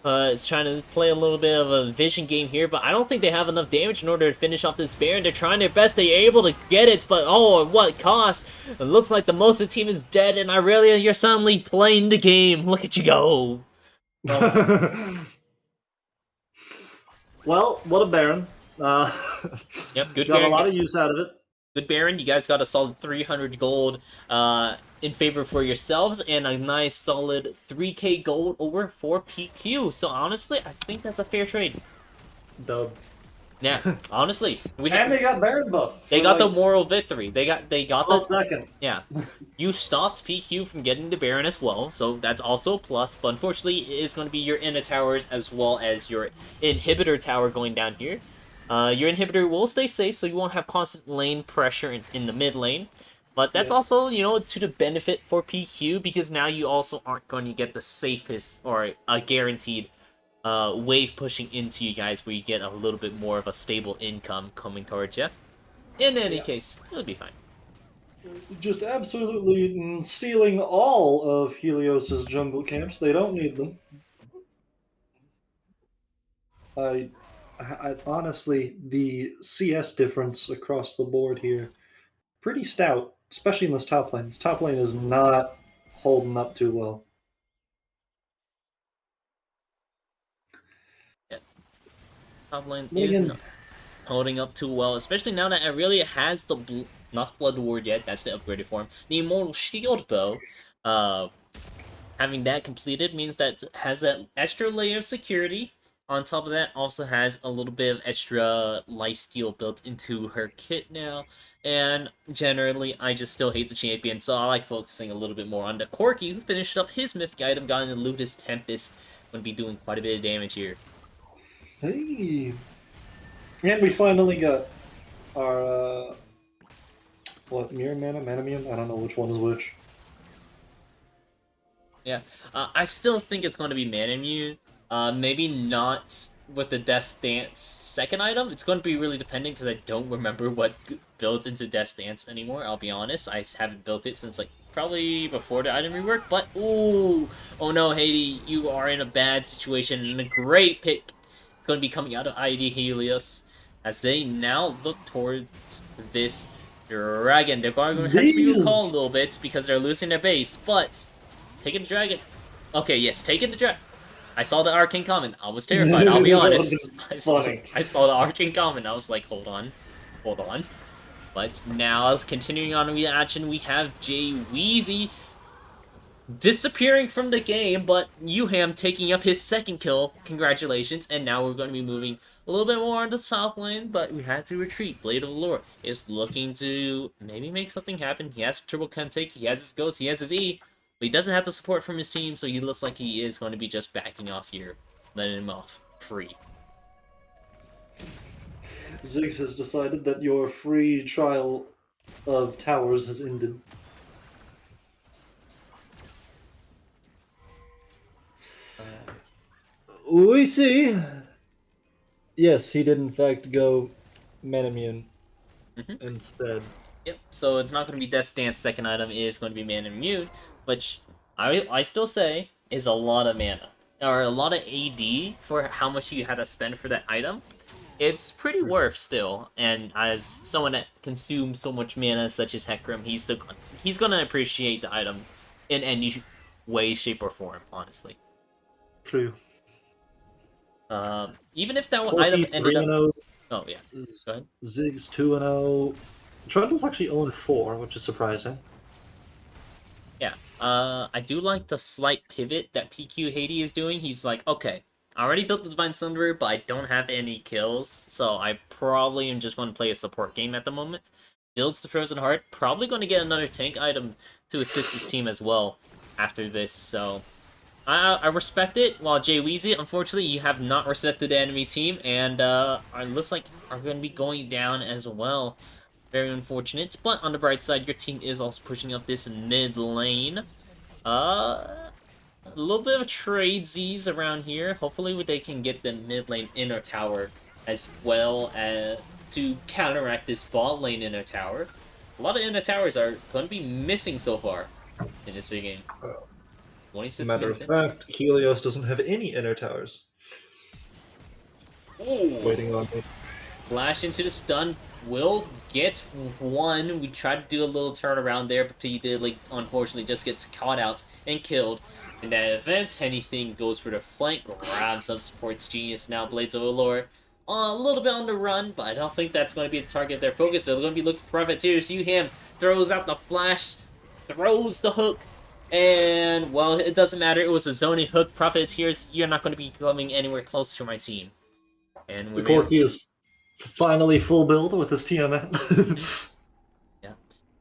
It's trying to play a little bit of a vision game here, but I don't think they have enough damage in order to finish off this Baron. They're trying their best. They're able to get it, but oh, at what cost? It looks like the most of the team is dead, and Irelia, you're suddenly playing the game. Look at you go. Well, what a Baron. Yep, good got Baron. A lot of use out of it. Good Baron, you guys got a solid 300 gold in favor for yourselves, and a nice solid 3k gold over for PQ. So honestly, I think that's a fair trade. Dub. Yeah, honestly. They got Baron buff. They got the moral victory. They got the second. Yeah. You stopped PQ from getting the Baron as well, so that's also a plus, but unfortunately it is going to be your Inner towers as well as your inhibitor tower going down here. Your inhibitor will stay safe, so you won't have constant lane pressure in the mid lane. But that's also, to the benefit for PQ, because now you also aren't going to get the safest or a guaranteed wave pushing into you guys where you get a little bit more of a stable income coming towards you. In any case, it'll be fine. Just absolutely stealing all of Helios' jungle camps. They don't need them. I honestly, the CS difference across the board here, pretty stout, especially in this top lane. This top lane is not holding up too well. Yeah. Top lane is not holding up too well, especially now that Irelia has the not Blood Ward yet, that's the upgraded form. The Immortal Shield, though, having that completed means that it has that extra layer of security. On top of that, also has a little bit of extra lifesteal built into her kit now. And generally, I just still hate the champion, so I like focusing a little bit more on the Corky, who finished up his mythic item, got into Ludus Tempest, going to be doing quite a bit of damage here. Hey! And we finally got our, Mirror Mana? Manamune? I don't know which one is which. Yeah, I still think it's going to be Manamune. Maybe not with the Death Dance second item. It's going to be really dependent because I don't remember what builds into Death Dance anymore, I'll be honest. I haven't built it since, probably before the item rework, but ooh! Oh no, Haiti, you are in a bad situation, and a great pick is going to be coming out of ID Helios as they now look towards this dragon. They're going to have to be recalled a little bit because they're losing their base, but taking the dragon. Okay, yes, taking the dragon. I saw the Arcane Common. I was terrified, I'll be honest. I saw the Arcane Common. I was like, hold on. But now, as continuing on with the action, we have Jay disappearing from the game, but Yuham taking up his second kill. Congratulations. And now we're going to be moving a little bit more on the top lane, but we had to retreat. Blade of Allure is looking to maybe make something happen. He has triple take, he has his Ghost, he has his E, but he doesn't have the support from his team, so he looks like he is going to be just backing off here, letting him off free. Ziggs has decided that your free trial of towers has ended. We see. Yes, he did in fact go Manamune instead. Yep, so it's not going to be Death Stance. Second item is going to be Mana Immune, which I still say is a lot of mana. Or a lot of AD for how much you had to spend for that item. It's pretty worth still, and as someone that consumes so much mana such as Hecarim, he's going to appreciate the item in any way, shape, or form, honestly. True. Even if that item ended up... Oh, yeah. Go ahead. Ziggs 2-0. Trundle's actually 0-4, which is surprising. Yeah. I do like the slight pivot that PQ Haiti is doing. He's like, okay, I already built the Divine Sunderer, but I don't have any kills, so I probably am just going to play a support game at the moment. Builds the Frozen Heart. Probably going to get another tank item to assist his team as well after this, so... I respect it, while Jay Weezy, unfortunately, you have not respected the enemy team, and it looks like are going to be going down as well. Very unfortunate, but on the bright side, your team is also pushing up this mid lane. A little bit of a tradesies around here. Hopefully they can get the mid lane inner tower as well as to counteract this bot lane inner tower. A lot of inner towers are going to be missing so far in this game. 26 Matter of minutes fact, Helios doesn't have any inner towers. Ooh. Waiting on me. Flash into the stun. Will get one. We tried to do a little turnaround there, but he did, like, unfortunately just gets caught out and killed. In that event, anything goes for the flank, grabs up support's genius. Now Blades of Allure a little bit on the run, but I don't think that's going to be the target of their focus. They're going to be looking for Profiteers. Yuham throws out the flash, throws the hook, and, well, it doesn't matter. It was a zoning hook. Profiteers, you're not going to be coming anywhere close to my team. And the Corki is finally full build with his Tiamat. Yeah.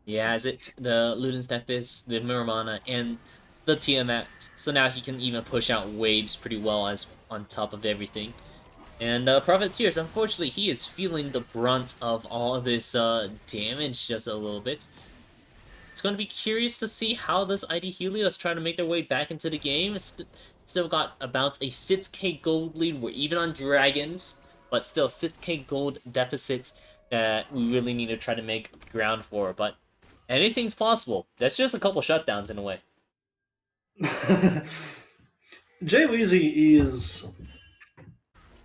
He has it. The Luden's Tempest, the Miramana, and the Tiamat. So now he can even push out waves pretty well as on top of everything. And Profiteers, unfortunately, he is feeling the brunt of all of this damage just a little bit. It's going to be curious to see how this ID Helios try to make their way back into the game. It's still got about a 6k gold lead. We're even on Dragons, but still 6k gold deficit that we really need to try to make ground for. But anything's possible. That's just a couple shutdowns in a way. Jay Weezy is...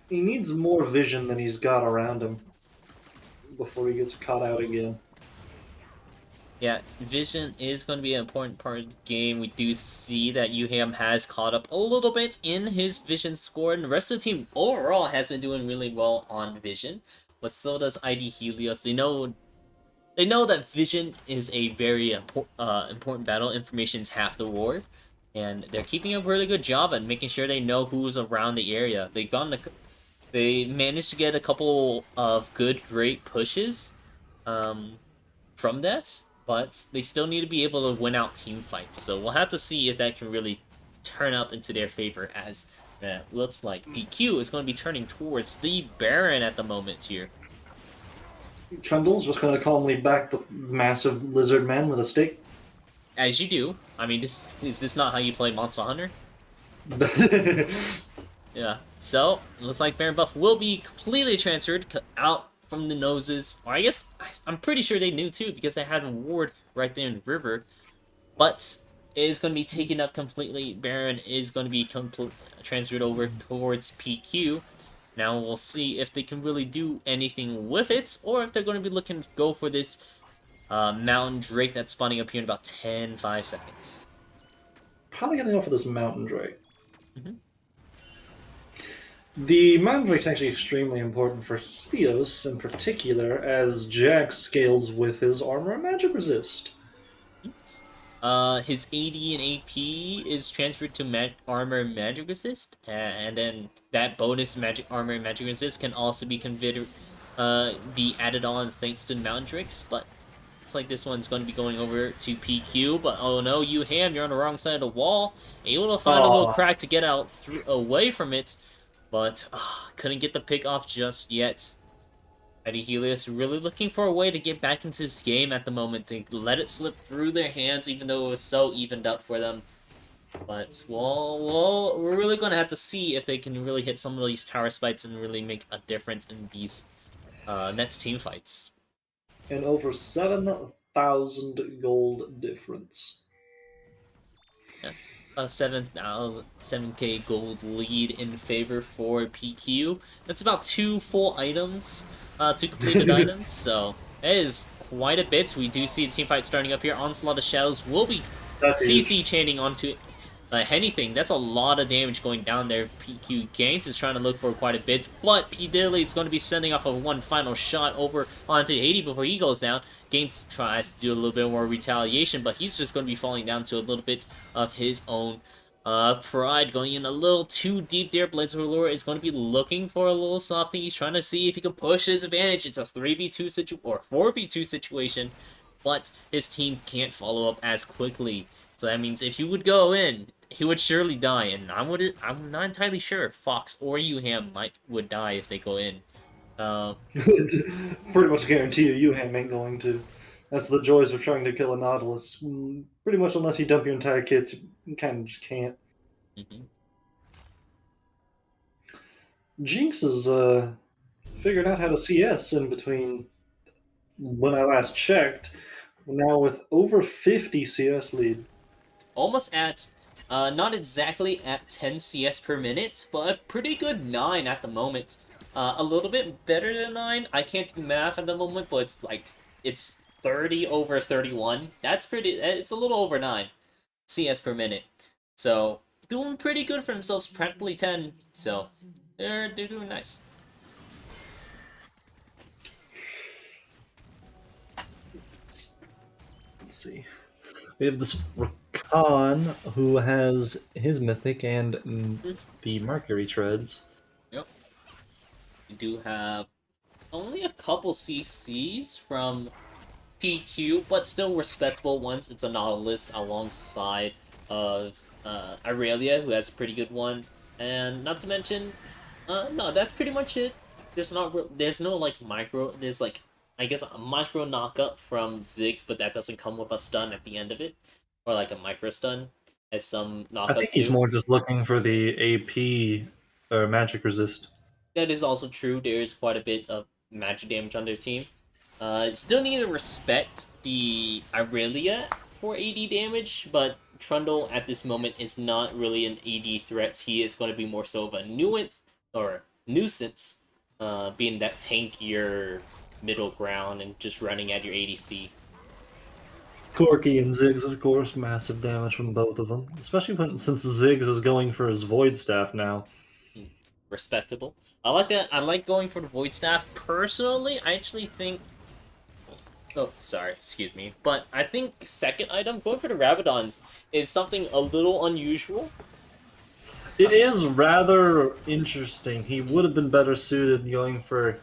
He needs more vision than he's got around him before he gets caught out again. Yeah, vision is going to be an important part of the game. We do see that Yuham has caught up a little bit in his vision score, and the rest of the team overall has been doing really well on vision. But so does ID Helios. They know that vision is a very important battle. Information's half the war, and they're keeping a really good job at making sure they know who's around the area. They managed to get a couple of great pushes from that. But they still need to be able to win out team fights. So we'll have to see if that can really turn up into their favor, as looks like PQ is going to be turning towards the Baron at the moment here. Trundle's just going to calmly back the massive lizard man with a stick. As you do. I mean, is this not how you play Monster Hunter? Yeah. So, it looks like Baron buff will be completely transferred out from the noses, or I guess I'm pretty sure they knew too, because they had a ward right there in the river. But it is going to be taken up completely. Baron is going to be transferred over towards PQ. Now we'll see if they can really do anything with it, or if they're going to be looking to go for this Mountain Drake that's spawning up here in about 5 seconds. Probably going to go for this Mountain Drake. The Mandrake's actually extremely important for Helios in particular, as Jack scales with his armor and magic resist. His AD and AP is transferred to armor and magic resist, and then that bonus magic armor and magic resist can also be be added on thanks to Mandrake's, but looks like this one's going to be going over to PQ, but oh no, you Ham, you're on the wrong side of the wall. Able to find a little Oh, crack to get out away from it, but couldn't get the pick off just yet. Eddie Helios really looking for a way to get back into this game at the moment, to let it slip through their hands, even though it was so evened up for them. But, well, we're really going to have to see if they can really hit some of these power spikes and really make a difference in these next team fights. and over 7,000 gold difference. Yeah. 7K gold lead in favor for PQ. That's about 2 full items, 2 completed items, so it is quite a bit. We do see a team fight starting up here. Onslaught of Shadows will be That's CC chaining onto anything. That's a lot of damage going down there. PQ Gains is trying to look for quite a bit, but P. Diddley is going to be sending off one final shot over onto 80 before he goes down. Gaines tries to do a little bit more retaliation, but he's just going to be falling down to a little bit of his own pride, going in a little too deep there. Blades of Allure is going to be looking for a little softening. He's trying to see if he can push his advantage. It's a 3v2 or 4v2 situation, but his team can't follow up as quickly. So that means if he would go in, he would surely die, and I'm not entirely sure if Fox or Yuham would die if they go in. Pretty much guarantee you Ham ain't going to. That's the joys of trying to kill a Nautilus. Pretty much, unless you dump your entire kit, you kind of just can't. Mhm. Jinx has figured out how to CS in between when I last checked. Now with over 50 CS lead. Almost at, not exactly at 10 CS per minute, but a pretty good 9 at the moment. A little bit better than 9. I can't do math at the moment, but it's 30 over 31. That's it's a little over 9 CS per minute. So, doing pretty good for themselves, practically 10. So, they're doing nice. Let's see. We have this Rakan who has his mythic and the Mercury treads. Yep. We do have only a couple CCs from PQ, but still respectable ones. It's a Nautilus alongside of Aurelia, who has a pretty good one, and not to mention, no, that's pretty much it. There's no like micro. There's like I guess a micro knockup from Ziggs, but that doesn't come with a stun at the end of it, or like a micro stun, as some I think knockups he's do. more just looking for the AP or magic resist. That is also true. There is quite a bit of magic damage on their team. Still need to respect the Aurelia for AD damage, but Trundle at this moment is not really an AD threat. He is going to be more so of a nuisance, being that tankier middle ground and just running at your ADC. Corky and Ziggs, of course, massive damage from both of them. Especially since Ziggs is going for his Void Staff now. Respectable. I like that. I like going for the Void Staff. Personally, I actually think... Oh, sorry, excuse me. But I think second item, going for the Rabadons, is something a little unusual. It is rather interesting. He would have been better suited going for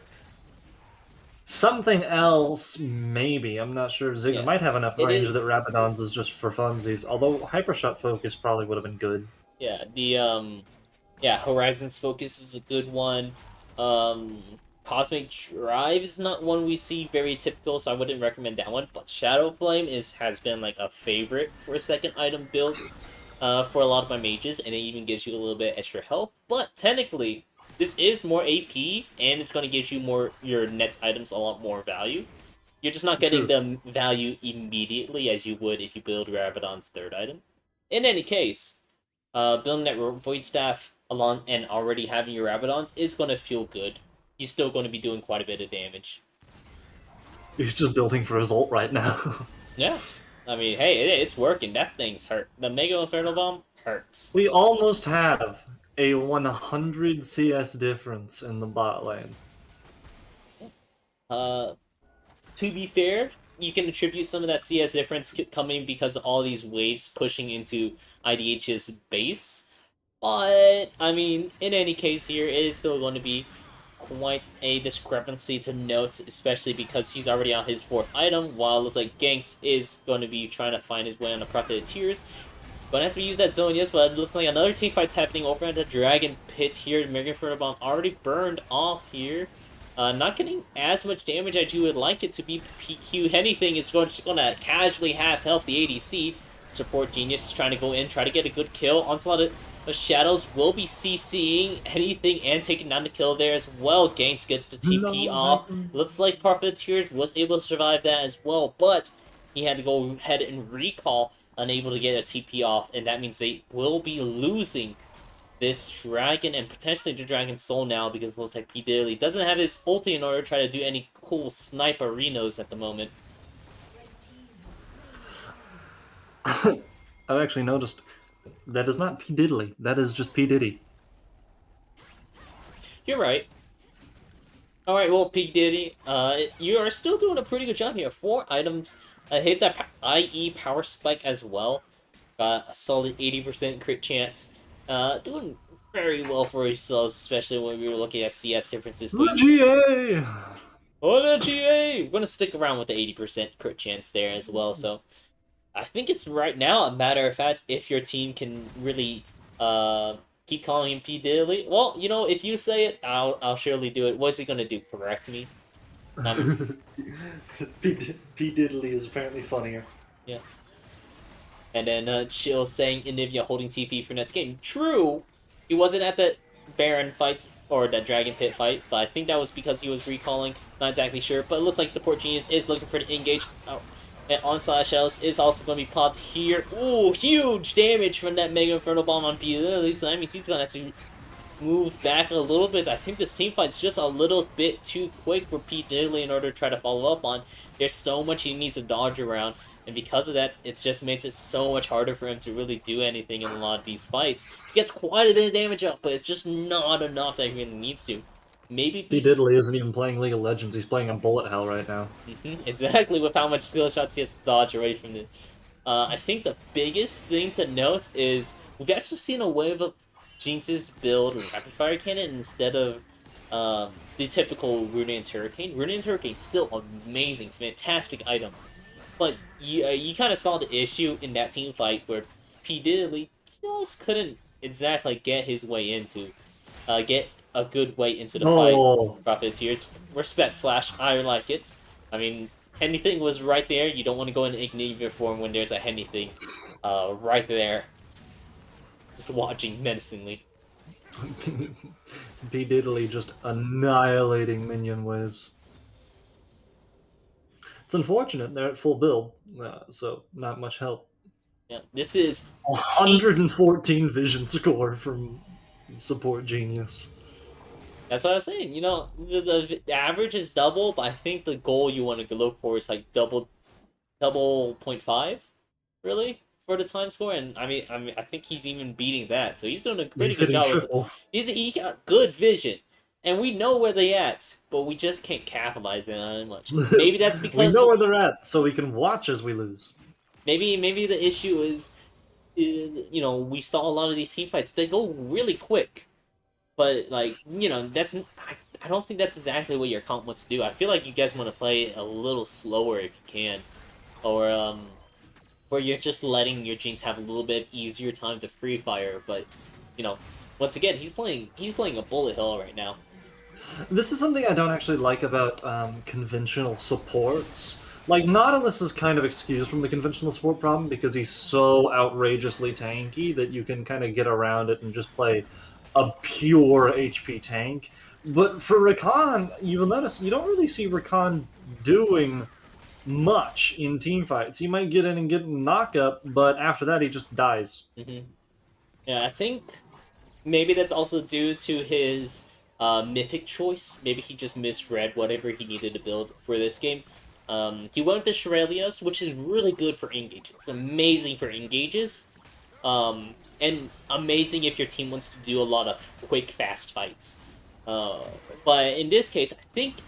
something else, maybe. I'm not sure. Ziggs might have enough range that Rabadons is just for funsies. Although Hypershot Focus probably would have been good. Yeah, Horizon's Focus is a good one. Cosmic Drive is not one we see very typical, so I wouldn't recommend that one. But Shadow Flame has been like a favorite for second item builds for a lot of my mages, and it even gives you a little bit extra health. But technically, this is more AP, and it's going to give you your next items a lot more value. You're just not getting the value immediately as you would if you build Rabadon's third item. In any case, building that Void Staff along and already having your Rabadons is going to feel good. He's still going to be doing quite a bit of damage. He's just building for his ult right now. Yeah. I mean, hey, it's working. That thing's hurt. The Mega Inferno Bomb hurts. We almost have a 100 CS difference in the bot lane. To be fair, you can attribute some of that CS difference coming because of all these waves pushing into IDH's base. But, I mean, in any case here, it is still going to be quite a discrepancy to note, especially because he's already on his 4th item, while it looks like Ganks is going to be trying to find his way on the Profiteers. Gonna have to use that zone, yes, but it looks like another team fight's happening over at the Dragon Pit here. Mega Inferno Bomb already burned off here. Not getting as much damage as you would like it to be. PQ anything is just gonna casually half health the ADC. Support Genius is trying to go in, try to get a good kill. Onslaught of Shadows will be CCing anything and taking down the kill there as well. Ganks gets the TP off. Looks like Profiteers was able to survive that as well, but he had to go ahead and recall, unable to get a TP off, and that means they will be losing this dragon and potentially the Dragon Soul now, because it looks like P. Diddy doesn't have his ulti in order to try to do any cool sniperinos at the moment. I've actually noticed that is not P. Diddley. That is just P. Diddy. You're right. Alright, well, P. Diddy, you are still doing a pretty good job here. 4 items. Hit that IE power spike as well. Got a solid 80% crit chance. Doing very well for yourselves, especially when we were looking at CS differences. The GA! Oh, the GA! We're gonna stick around with the 80% crit chance there as well, so I think it's right now a matter of fact if your team can really keep calling him P. Diddley. Well, you know, if you say it, I'll surely do it. What's he gonna do? Correct me? P. Diddley is apparently funnier. Yeah. And then Chill saying Anivia holding TP for next game. True, he wasn't at the Baron fight or the Dragon Pit fight, but I think that was because he was recalling. Not exactly sure, but it looks like Support Genius is looking for the engage. Oh, and Onslaught Shells is also going to be popped here. Ooh, huge damage from that Mega Inferno Bomb on P. Lily, so that means he's going to have to move back a little bit. I think this team fight's just a little bit too quick for Pete Diddley in order to try to follow up on. There's so much he needs to dodge around, and because of that, it just makes it so much harder for him to really do anything in a lot of these fights. He gets quite a bit of damage up, but it's just not enough that he really needs to. Maybe P. Diddley isn't even playing League of Legends, he's playing on bullet hell right now. Exactly, with how much skill shots he has to dodge away from it. I think the biggest thing to note is we've actually seen a wave of Jinx's build Rapid Fire Cannon instead of the typical Runaan's Hurricane. Runaan's Hurricane still amazing, fantastic item, but you kind of saw the issue in that team fight where P. Diddley just couldn't exactly get his way into, get a good way into the fight. Profiteers, respect Flash, I like it. I mean, anything was right there. You don't want to go in Ignivia form when there's a anything right there. Just watching menacingly. P. Diddley just annihilating minion waves. It's unfortunate they're at full build, so not much help. Yeah, this is 114 vision score from Support Genius. That's what I was saying. You know, the average is double, but I think the goal you want to look for is like double 0.5, really, for the time score. And I mean, I think he's even beating that. So he's doing a pretty good job. He got good vision, and we know where they at, but we just can't capitalize on it much. Maybe that's because we know where they're at, so we can watch as we lose. Maybe the issue is, you know, we saw a lot of these team fights. They go really quick. But, like, you know, I don't think that's exactly what your comp wants to do. I feel like you guys want to play a little slower if you can. Or, where you're just letting your Jinx have a little bit easier time to free fire. But, you know, once again, he's playing a bullet hell right now. This is something I don't actually like about conventional supports. Like, Nautilus is kind of excused from the conventional support problem because he's so outrageously tanky that you can kind of get around it and just play a pure HP tank. But for Rakan, you will notice you don't really see Rakan doing much in team fights. He might get in and get a knock-up, but after that he just dies. Yeah, I think maybe that's also due to his mythic choice. Maybe he just misread whatever he needed to build for this game. He went to Helios, which is really good for engages. It's amazing for engages. And amazing if your team wants to do a lot of quick, fast fights. Uh, but in this case,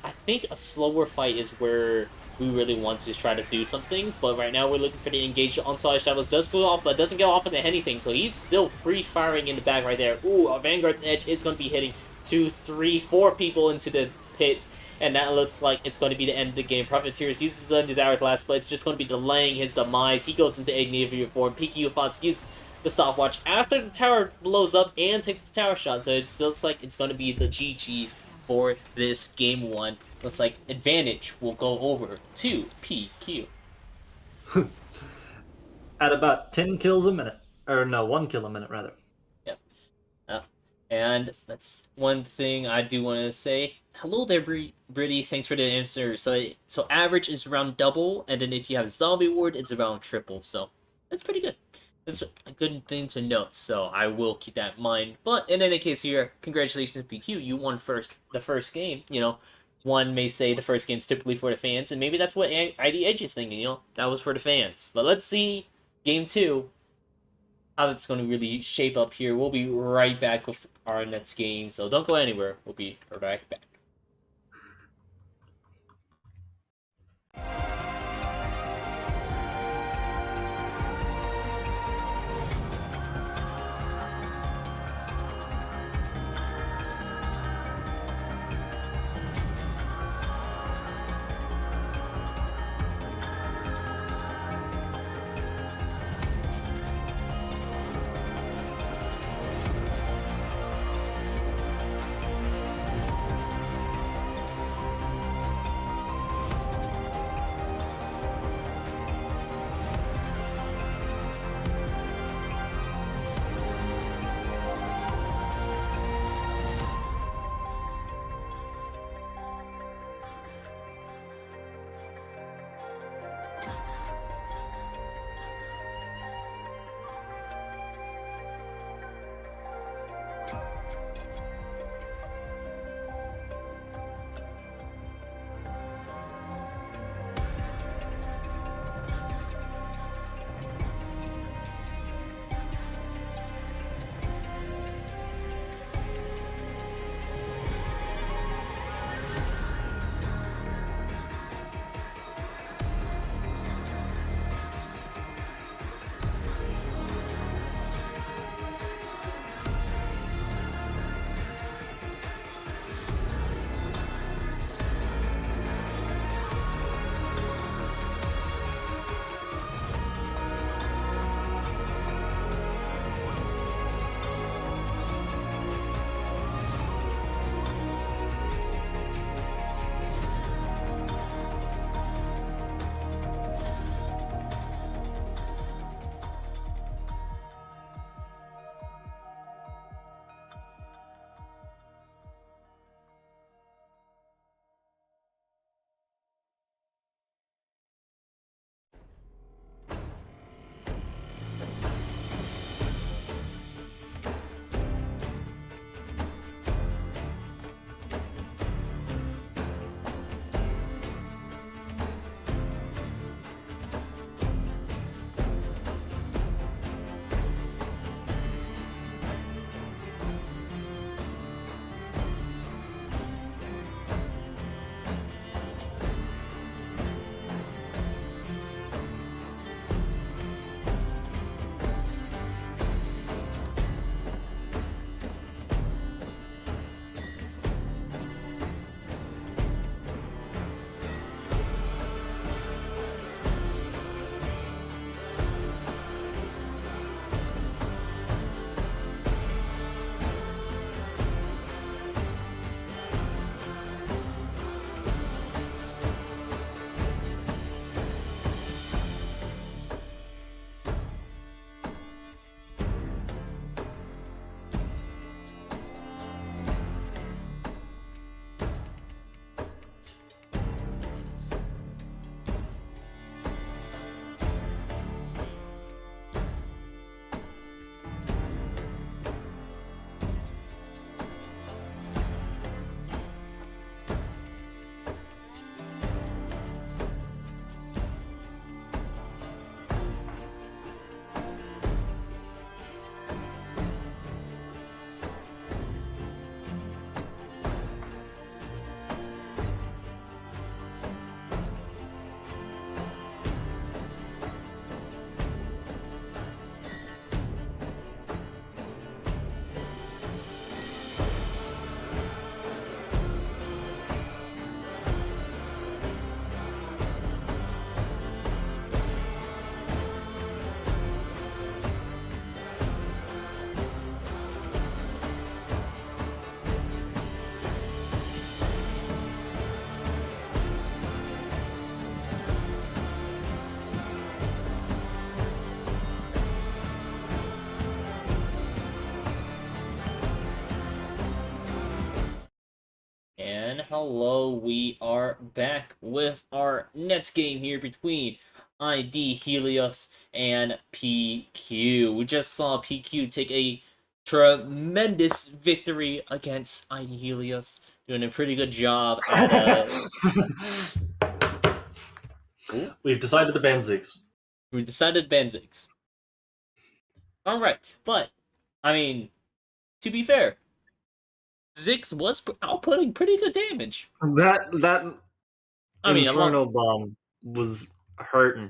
I think a slower fight is where we really want to try to do some things. But right now we're looking for the engaged onslaught shadows does go off, but doesn't go off into anything. So he's still free firing in the back right there. Ooh, a Vanguard's Edge is going to be hitting 2, 3, 4 people into the pit. And that looks like it's going to be the end of the game. Profiteers uses his hourglass, but it's just going to be delaying his demise. He goes into Ignite form. PQ Fonts uses the stopwatch after the tower blows up and takes the tower shot. So it looks like it's going to be the GG for this game 1. Looks like advantage will go over to PQ. At about 10 kills a minute. Or no, 1 kill a minute, rather. Yep. And that's one thing I do want to say. Hello there, Britty. Thanks for the answer. So average is around double, and then if you have zombie ward, it's around triple. So that's pretty good. That's a good thing to note. So I will keep that in mind. But in any case, here, congratulations, PQ. You won the first game. You know, one may say the first game's typically for the fans, and maybe that's what IDH is thinking. You know, that was for the fans. But let's see game 2. How that's going to really shape up here. We'll be right back with our next game, so don't go anywhere. We'll be right back. And hello, we are back with our next game here between ID Helios and PQ. We just saw PQ take a tremendous victory against ID Helios, doing a pretty good job at Ooh, We've decided to ban Ziggs. we decided Benzix. Alright, but I mean, to be fair, Zix was outputting pretty good damage. That I mean, along Inferno Bomb was hurting.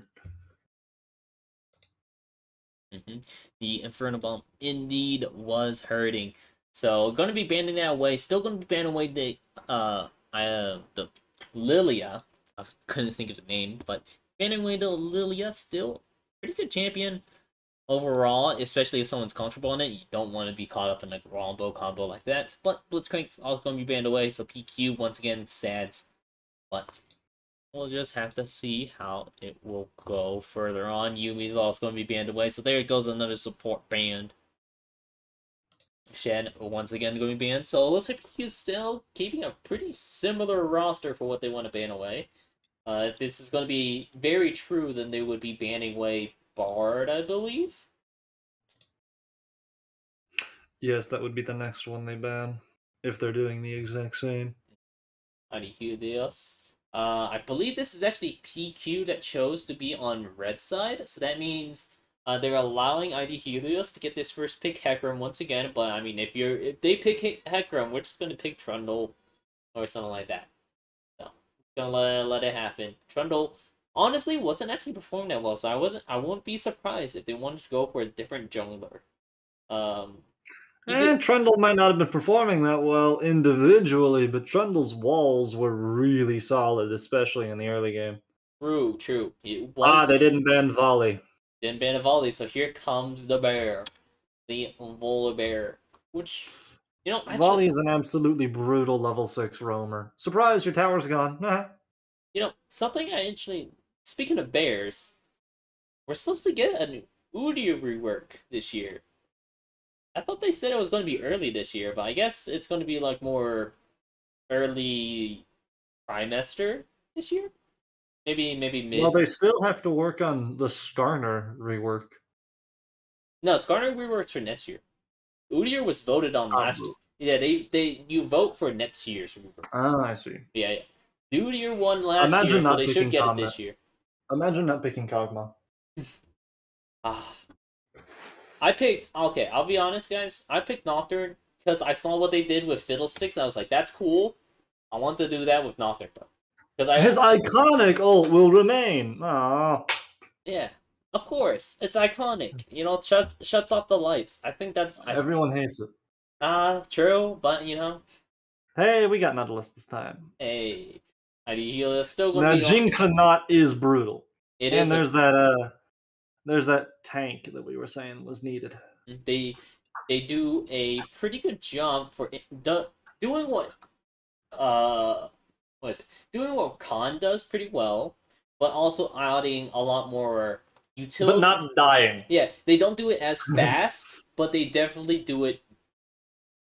The Inferno Bomb indeed was hurting. So gonna be banning that away. Still gonna be banning away the Lilia. I couldn't think of the name, but banning away the Lilia still pretty good champion overall, especially if someone's comfortable in it. You don't want to be caught up in like a Rombo combo like that. But Blitzcrank's also gonna be banned away, so PQ once again sad. But we'll just have to see how it will go further on. Yumi's also going to be banned away, so there goes another support band. Shen once again going to be banned, so it looks like he's still keeping a pretty similar roster for what they want to ban away. If this is going to be very true, then they would be banning away Bard, I believe. Yes, that would be the next one they ban if they're doing the exact same. Helios. I believe this is actually PQ that chose to be on red side, so that means they're allowing ID Helios to get this first pick Hecarim once again. But I mean, if they pick Hecarim, we're just gonna pick Trundle or something like that. So gonna let it happen. Trundle honestly wasn't actually performing that well, so I won't be surprised if they wanted to go for a different jungler. And Trundle might not have been performing that well individually, but Trundle's walls were really solid, especially in the early game. True. It was They didn't ban Volley. didn't ban a volley, so here comes the bear. The Volar Bear, which, actually, Volley is an absolutely brutal level 6 roamer. Surprise, your tower's gone. something I actually, speaking of bears, we're supposed to get an Udyr rework this year. I thought they said it was going to be early this year, but I guess it's going to be like more early trimester this year. Maybe mid. Well, they still have to work on the Skarner rework. No, Skarner reworks for next year. Udyr was voted on last. Yeah, you vote for next year's rework. Ah, I see. Yeah. Udyr won last year, so they should get it this year. Imagine not picking Kog'Maw. I picked. Okay, I'll be honest, guys. I picked Nocturne because I saw what they did with Fiddlesticks. I was like, that's cool. I want to do that with Nocturne though, because his iconic ult will remain. Aww. Yeah, of course, it's iconic. Shuts off the lights. I think that's everyone hates it. True, but Hey, we got Nautilus this time. Hey, Helios still gonna now be Jinx and Not is brutal. It and is there's that tank that we were saying was needed. They do a pretty good job for doing what what is it? Doing what Khan does pretty well, but also adding a lot more utility. But not dying. Yeah, they don't do it as fast, but they definitely do it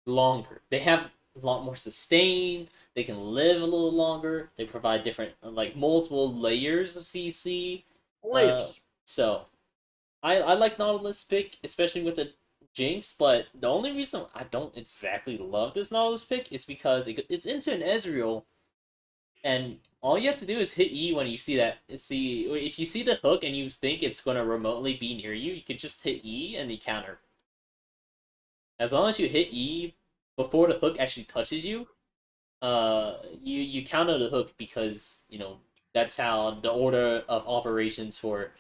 longer. They have a lot more sustain. They can live a little longer. They provide different, like, multiple layers of CC. So, I like Nautilus pick, especially with the Jinx, but the only reason I don't exactly love this Nautilus pick is because it's into an Ezreal, and all you have to do is hit E when you see that. If you see the hook and you think it's going to remotely be near you, you could just hit E and you counter. As long as you hit E before the hook actually touches you, you counter the hook because, that's how the order of operations for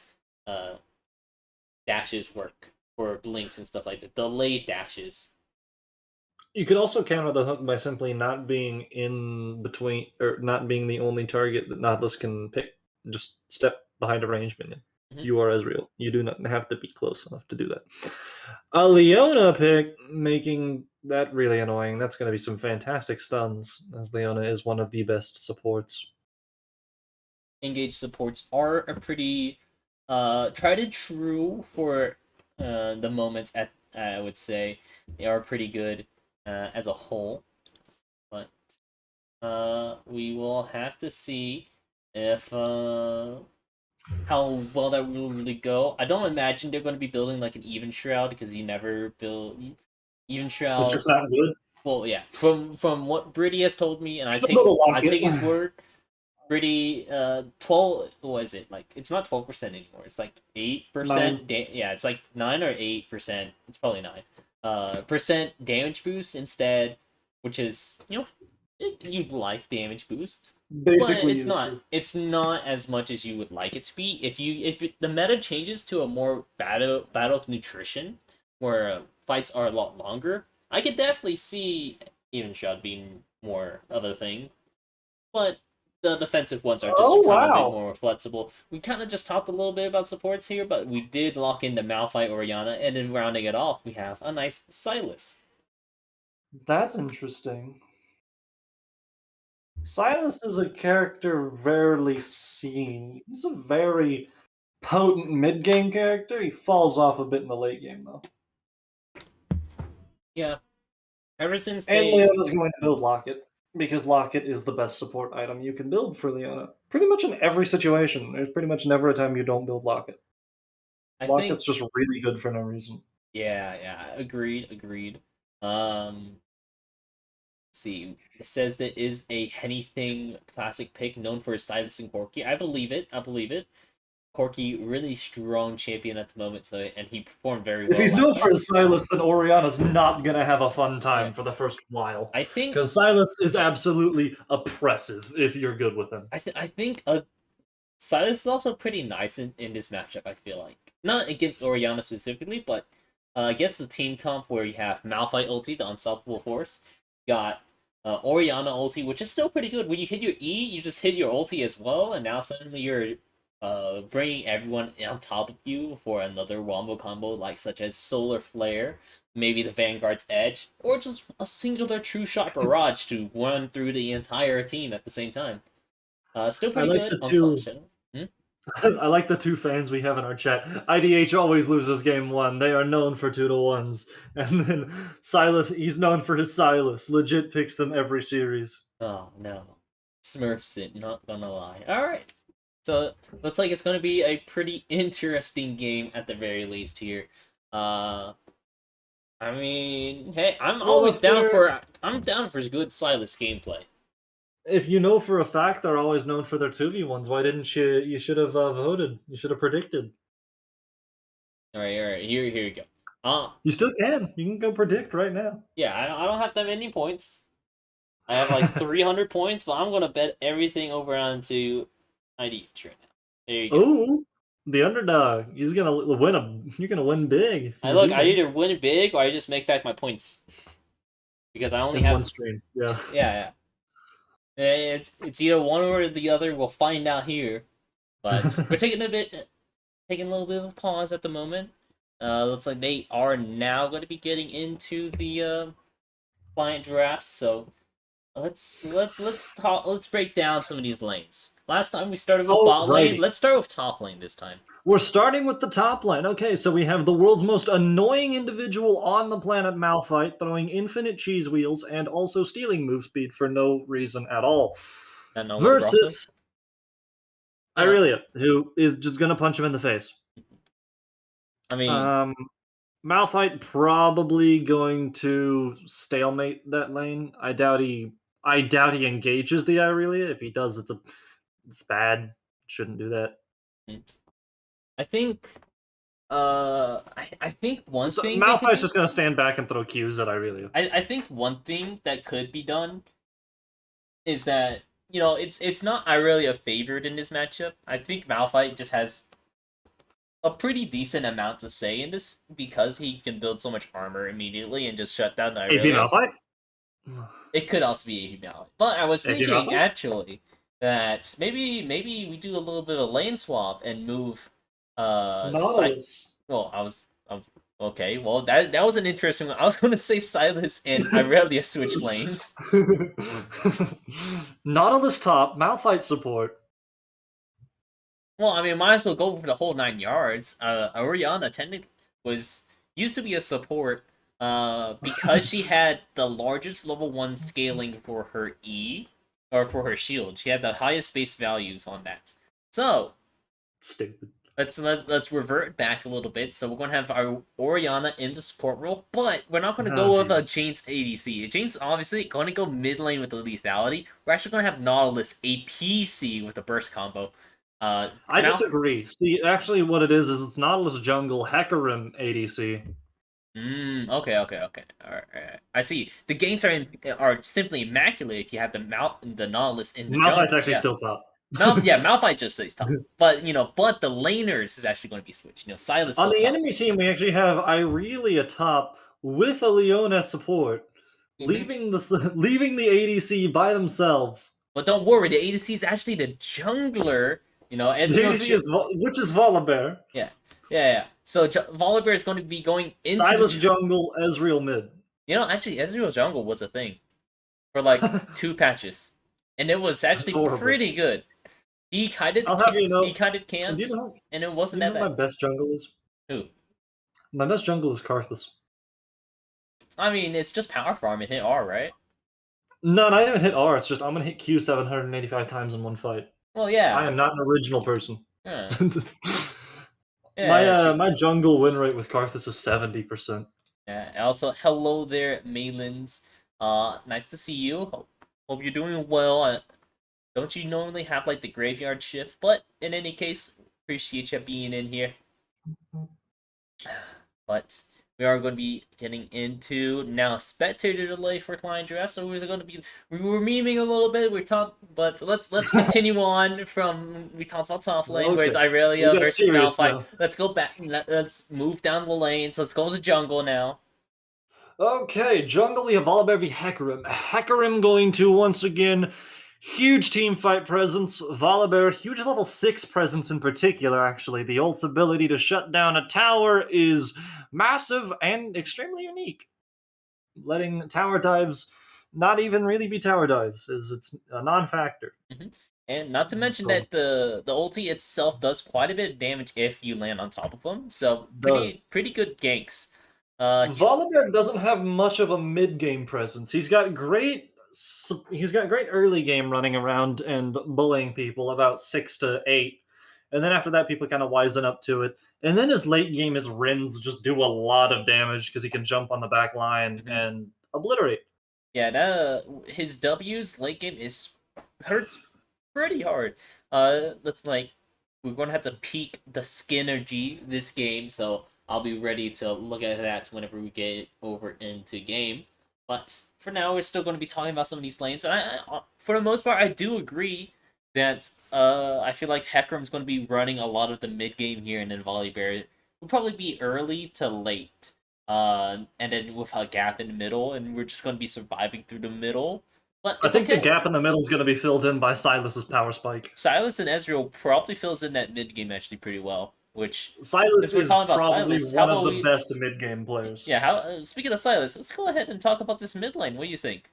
dashes work, for blinks and stuff like that. Delayed dashes. You could also counter the hook by simply not being in between, or not being the only target that Nautilus can pick. Just step behind a ranged minion. Mm-hmm. You are Ezreal. You do not have to be close enough to do that. A Leona pick, making that really annoying. That's going to be some fantastic stuns, as Leona is one of the best supports. Engaged supports are a pretty tried and true for the moments at I would say they are pretty good as a whole, but We will have to see if how well that will really go. I don't imagine they're going to be building like an even shroud because you never build even It's shroud. just not good. Well, yeah, from what Brady has told me, and Should build a I locket. take his word. Brady, 12. What is it like? It's not 12% anymore. It's like 8%. 9. Yeah, it's like 9 or 8%. It's probably 9. Percent damage boost instead, which is you'd like damage boost, but Basically it's not. useless. It's not as much as you would like it to be. The meta changes to a more battle of nutrition, where fights are a lot longer, I could definitely see even shot being more of a thing, but the defensive ones are Oh just kind of a bit wow. more flexible. We kind of just talked a little bit about supports here, but we did lock in the Malphite Oriana, and then rounding it off, we have a nice Silas. That's interesting. Silas is a character rarely seen. He's a very potent mid game character. He falls off a bit in the late game though. Yeah, ever since And they Leona's going to build Locket because Locket is the best support item you can build for Leona. Pretty much in every situation. There's pretty much never a time you don't build Locket. I think Locket's just really good for no reason. yeah, agreed. Let's see. It says that is a anything classic pick known for his Silas and Corki. I believe it. I believe it. Corky really strong champion at the moment, so and he performed very If well he's last known for time. his Silas, then Oriana's not gonna have a fun Yeah, time for the first while. I think Because Silas is absolutely oppressive if you're good with him. I think Silas is also pretty nice in this matchup. I feel like not against Oriana specifically, but against the team comp where you have Malphite ulti, the unstoppable force. You got Oriana ulti, which is still pretty good. When you hit your E, you just hit your ulti as well, and now suddenly you're bringing everyone on top of you for another wombo combo, like such as Solar Flare, maybe the Vanguard's Edge, or just a singular True Shot Barrage to run through the entire team at the same time. Still I pretty like good the on Slot two. Shadows. Hmm? I like the two fans we have in our chat. IDH always loses game one. They are known for 2-1s, and then Silas. He's known for his Silas. Legit picks them every series. Oh no, Smurfs it. Not gonna lie. All right, so looks like it's gonna be a pretty interesting game at the very least here. Uh, I mean, hey, Well, I'm down for good Silas gameplay. if you know for a fact they're always known for their 2v1s, why didn't you? You should have voted. You should have predicted. All right. Here you go. You still can. You can go predict right now. Yeah, I don't have that many points. I have like 300 points, but I'm gonna bet everything over onto IDH right now. There you go. Ooh, the underdog. He's gonna win a. You're gonna win big if I you look. do I that either win big or I just make back my points because I only in have. one stream. Yeah. Yeah. It's either one or the other. We'll find out here. But we're taking a little bit of a pause at the moment. Looks like they are now going to be getting into the client draft. So let's break down some of these lanes. Last time we started with bot lane. Alrighty. Let's start with top lane this time. We're starting with the top line. Okay, so we have the world's most annoying individual on the planet, Malphite, throwing infinite cheese wheels and also stealing move speed for no reason at all. I don't know what brought them. Versus Yeah, Irelia, who is just gonna punch him in the face. I mean, Um, Malphite probably going to stalemate that lane. I doubt he engages the Irelia. If he does, it's bad. Shouldn't do that. I think I think one So thing they could Malphite's do. just gonna stand back and throw Qs at Irelia. I think one thing that could be done is that it's not Irelia favored in this matchup. I think Malphite just has a pretty decent amount to say in this because he can build so much armor immediately and just shut down the AP Irelia. Malphite. It could also be AP Malphite, but I was AP thinking Malphite. actually that maybe we do a little bit of a lane swap and move Nautilus. well I was okay, well that was an interesting one. I was going to say Silas and Irelia switch lanes. Nautilus top. Malphite support. Well, I mean, might as well go for the whole 9 yards. Oriana technically was used to be a support, because she had the largest level 1 scaling for her E. or for her shield. She had the highest base values on that. So Stupid. let's revert back a little bit. So we're gonna have our Orianna in the support role, but we're not gonna Oh, go with a Jesus. Jane's ADC. Jane's obviously gonna go mid lane with the lethality. We're actually gonna have Nautilus a PC with the burst combo. I Mal. disagree. See, actually, what it is it's Nautilus jungle, Hecarim ADC. Okay. All right. I see. The gains are simply immaculate if you have the Nautilus in the Malphite's jungle. actually Yeah. still top. Malphite just stays top. But but the laners is actually going to be switched. Silas On goes the top. enemy team, we actually have Irelia top with a Leona support, Hmm. leaving the ADC by themselves. But don't worry, the ADC is actually the jungler. The Ezreal. ADC is which is Volibear. Yeah. So Volibear is going to be going into Silas jungle, Ezreal mid. Actually, Ezreal jungle was a thing for like 2 patches, and it was That's actually horrible. pretty good. He kited I'll have you know. he kited Do you camps, know? and it Do wasn't you know that who my bad. best jungle is? Who? My best jungle is Karthus. I mean, it's just power farm and hit R, right? No, not even hit R. It's just I'm gonna hit Q 785 times in one fight. Well, I yeah. am not an original person. Yeah. my Yeah, true. my jungle win rate with Karthus is 70%. Yeah. Also, hello there, Maylins. Nice to see you. Hope you're doing well. Don't you normally have like the graveyard shift? But in any case, appreciate you being in here. But we are going to be getting into now spectator delay for client draft. So we're going to be we were memeing a little bit. But let's continue on from we talked about top lane where it's Okay, we Irelia got versus serious Malphite. now. Let's go back. Let's move down the lanes. Let's go to jungle now. Okay, jungle we have Volibear v Hecarim. Hecarim going to once again huge team fight presence. Volibear huge level 6 presence in particular. Actually, the ult's ability to shut down a tower is massive and extremely unique. Letting tower dives not even really be tower dives, is it's a non-factor. Mm-hmm. And not to mention So that the ulti itself does quite a bit of damage if you land on top of them. So pretty does. pretty good ganks. He's Volibear doesn't have much of a mid-game presence. He's got great early game running around and bullying people about 6 to 8, and then after that people kind of wisen up to it. And then his late game, his Rins just do a lot of damage because he can jump on the back line Mhm. and obliterate. Yeah, his W's late game is hurts pretty hard. That's like we're gonna have to peak the Skinergy this game, so I'll be ready to look at that whenever we get over into game. But for now, we're still going to be talking about some of these lanes, and for the most part, I do agree that I feel like Hecarim's going to be running a lot of the mid game here, and then Volibear will probably be early to late. And then with a gap in the middle, and we're just going to be surviving through the middle. But I it's think the okay. gap in the middle is going to be filled in by Silas's power spike. Silas and Ezreal probably fills in that mid game actually pretty well. Which, Silas since we're is talking about probably Silas, how one of about the we? best mid-game players. Yeah. How? Speaking of Silas, let's go ahead and talk about this mid lane. What do you think?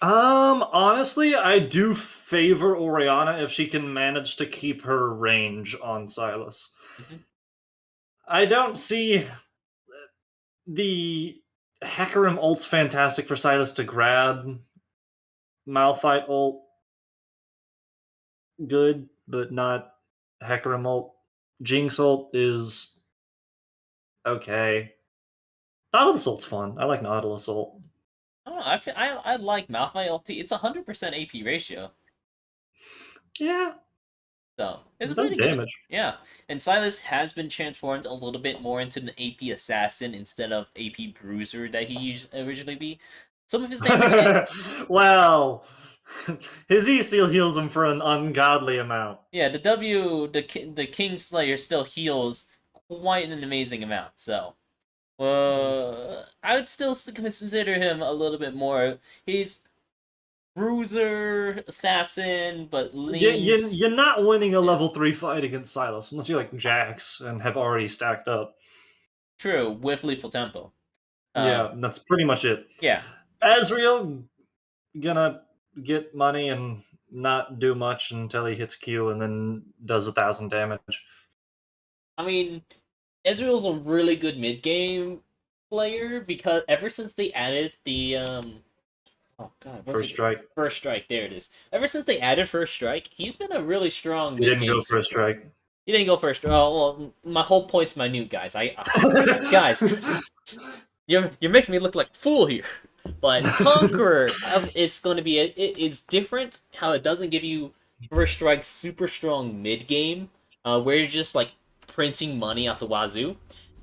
Honestly, I do favor Oriana if she can manage to keep her range on Silas. Mhm. I don't see the Hecarim ult's fantastic for Silas to grab. Malphite ult, good, but not Hecarim ult. Jinx ult is okay. Nautilus ult's fun. I like Nautilus ult. I don't know. I like Malphite ulti. It's 100% AP ratio, Yeah, so it's it does pretty good. damage. Yeah, and Silas has been transformed a little bit more into an AP assassin instead of AP bruiser that he originally be. Some of his damage, Well, his E seal heals him for an ungodly amount. yeah, the King Slayer still heals quite an amazing amount. So, I would still consider him a little bit more. He's bruiser assassin, but leans. You're not winning a Yeah, level 3 fight against Silas unless you're like Jax and have already stacked up. true with lethal tempo. Yeah, Um, that's pretty much it. yeah, Ezreal gonna get money and not do much until he hits Q and then does 1,000 damage. I mean, Ezreal's a really good mid game player because ever since they added the Oh god, what's First it? strike. First strike. There it is. Ever since they added first strike, he's been a really strong He mid didn't game go first support. strike. He didn't go first. Oh well, my whole point's minute, guys. Guys, you're making me look like a fool here. But Conqueror is going to be it is different. How it doesn't give you first strike super strong mid game, where you're just like printing money out the wazoo.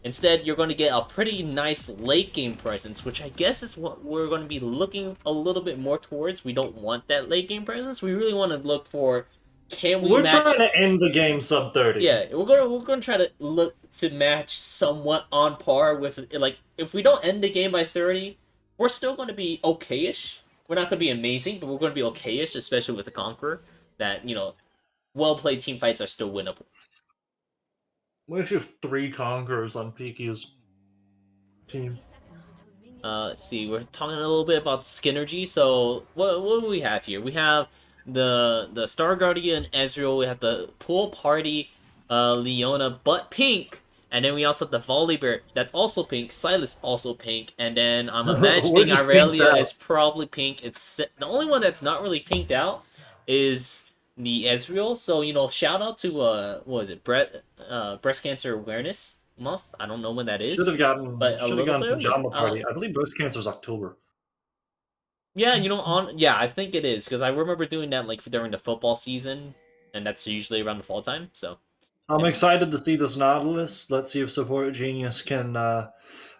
Instead, you're going to get a pretty nice late game presence, which I guess is what we're going to be looking a little bit more towards. We don't want that late game presence. We really want to look for, can we We're match? trying to end the game sub 30. Yeah, we're gonna try to look to match somewhat on par with, like, if we don't end the game by 30, we're still gonna be okay-ish. We're not gonna be amazing, but we're gonna be okay-ish, especially with the Conqueror. That, well played team fights are still winnable. We actually have 3 Conquerors on PQ's team. Let's see. We're talking a little bit about Skinergy. So what do we have here? We have the Star Guardian Ezreal. We have the Pool Party, Leona, but pink. And then we also have the Volibear that's also pink. Silas also pink. And then I'm We're imagining just pinked Irelia out. is probably pink. It's the only one that's not really pinked out is the Ezreal. So shout out to what was it? Breast Cancer Awareness Month. I don't know when that Should have is, gotten but a little bit early. Pajama Party. I believe breast cancer is October. Yeah, I think it is because I remember doing that like during the football season, and that's usually around the fall time. So I'm yeah, excited to see this Nautilus. Let's see if Support Genius can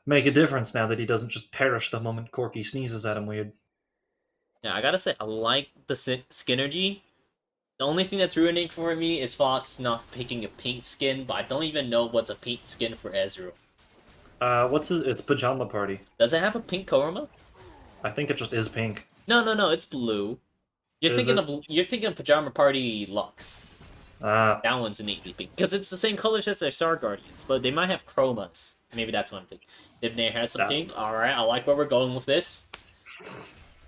make a difference now that he doesn't just perish the moment Corky sneezes at him weird. yeah, I gotta say I like the Skinergy. The only thing that's ruining for me is Fox not picking a pink skin, but I don't even know what's a pink skin for Ezreal. What's it? It's Pajama Party. Does it have a pink Koroma? I think it just is pink. No, it's blue. You're Is thinking it? of you're thinking of Pajama Party Lux. Ah, That one's innately pink because it's the same colors as their Star Guardians, but they might have chromas. Maybe that's one thing. If they has some that- pink, all right, I like where we're going with this.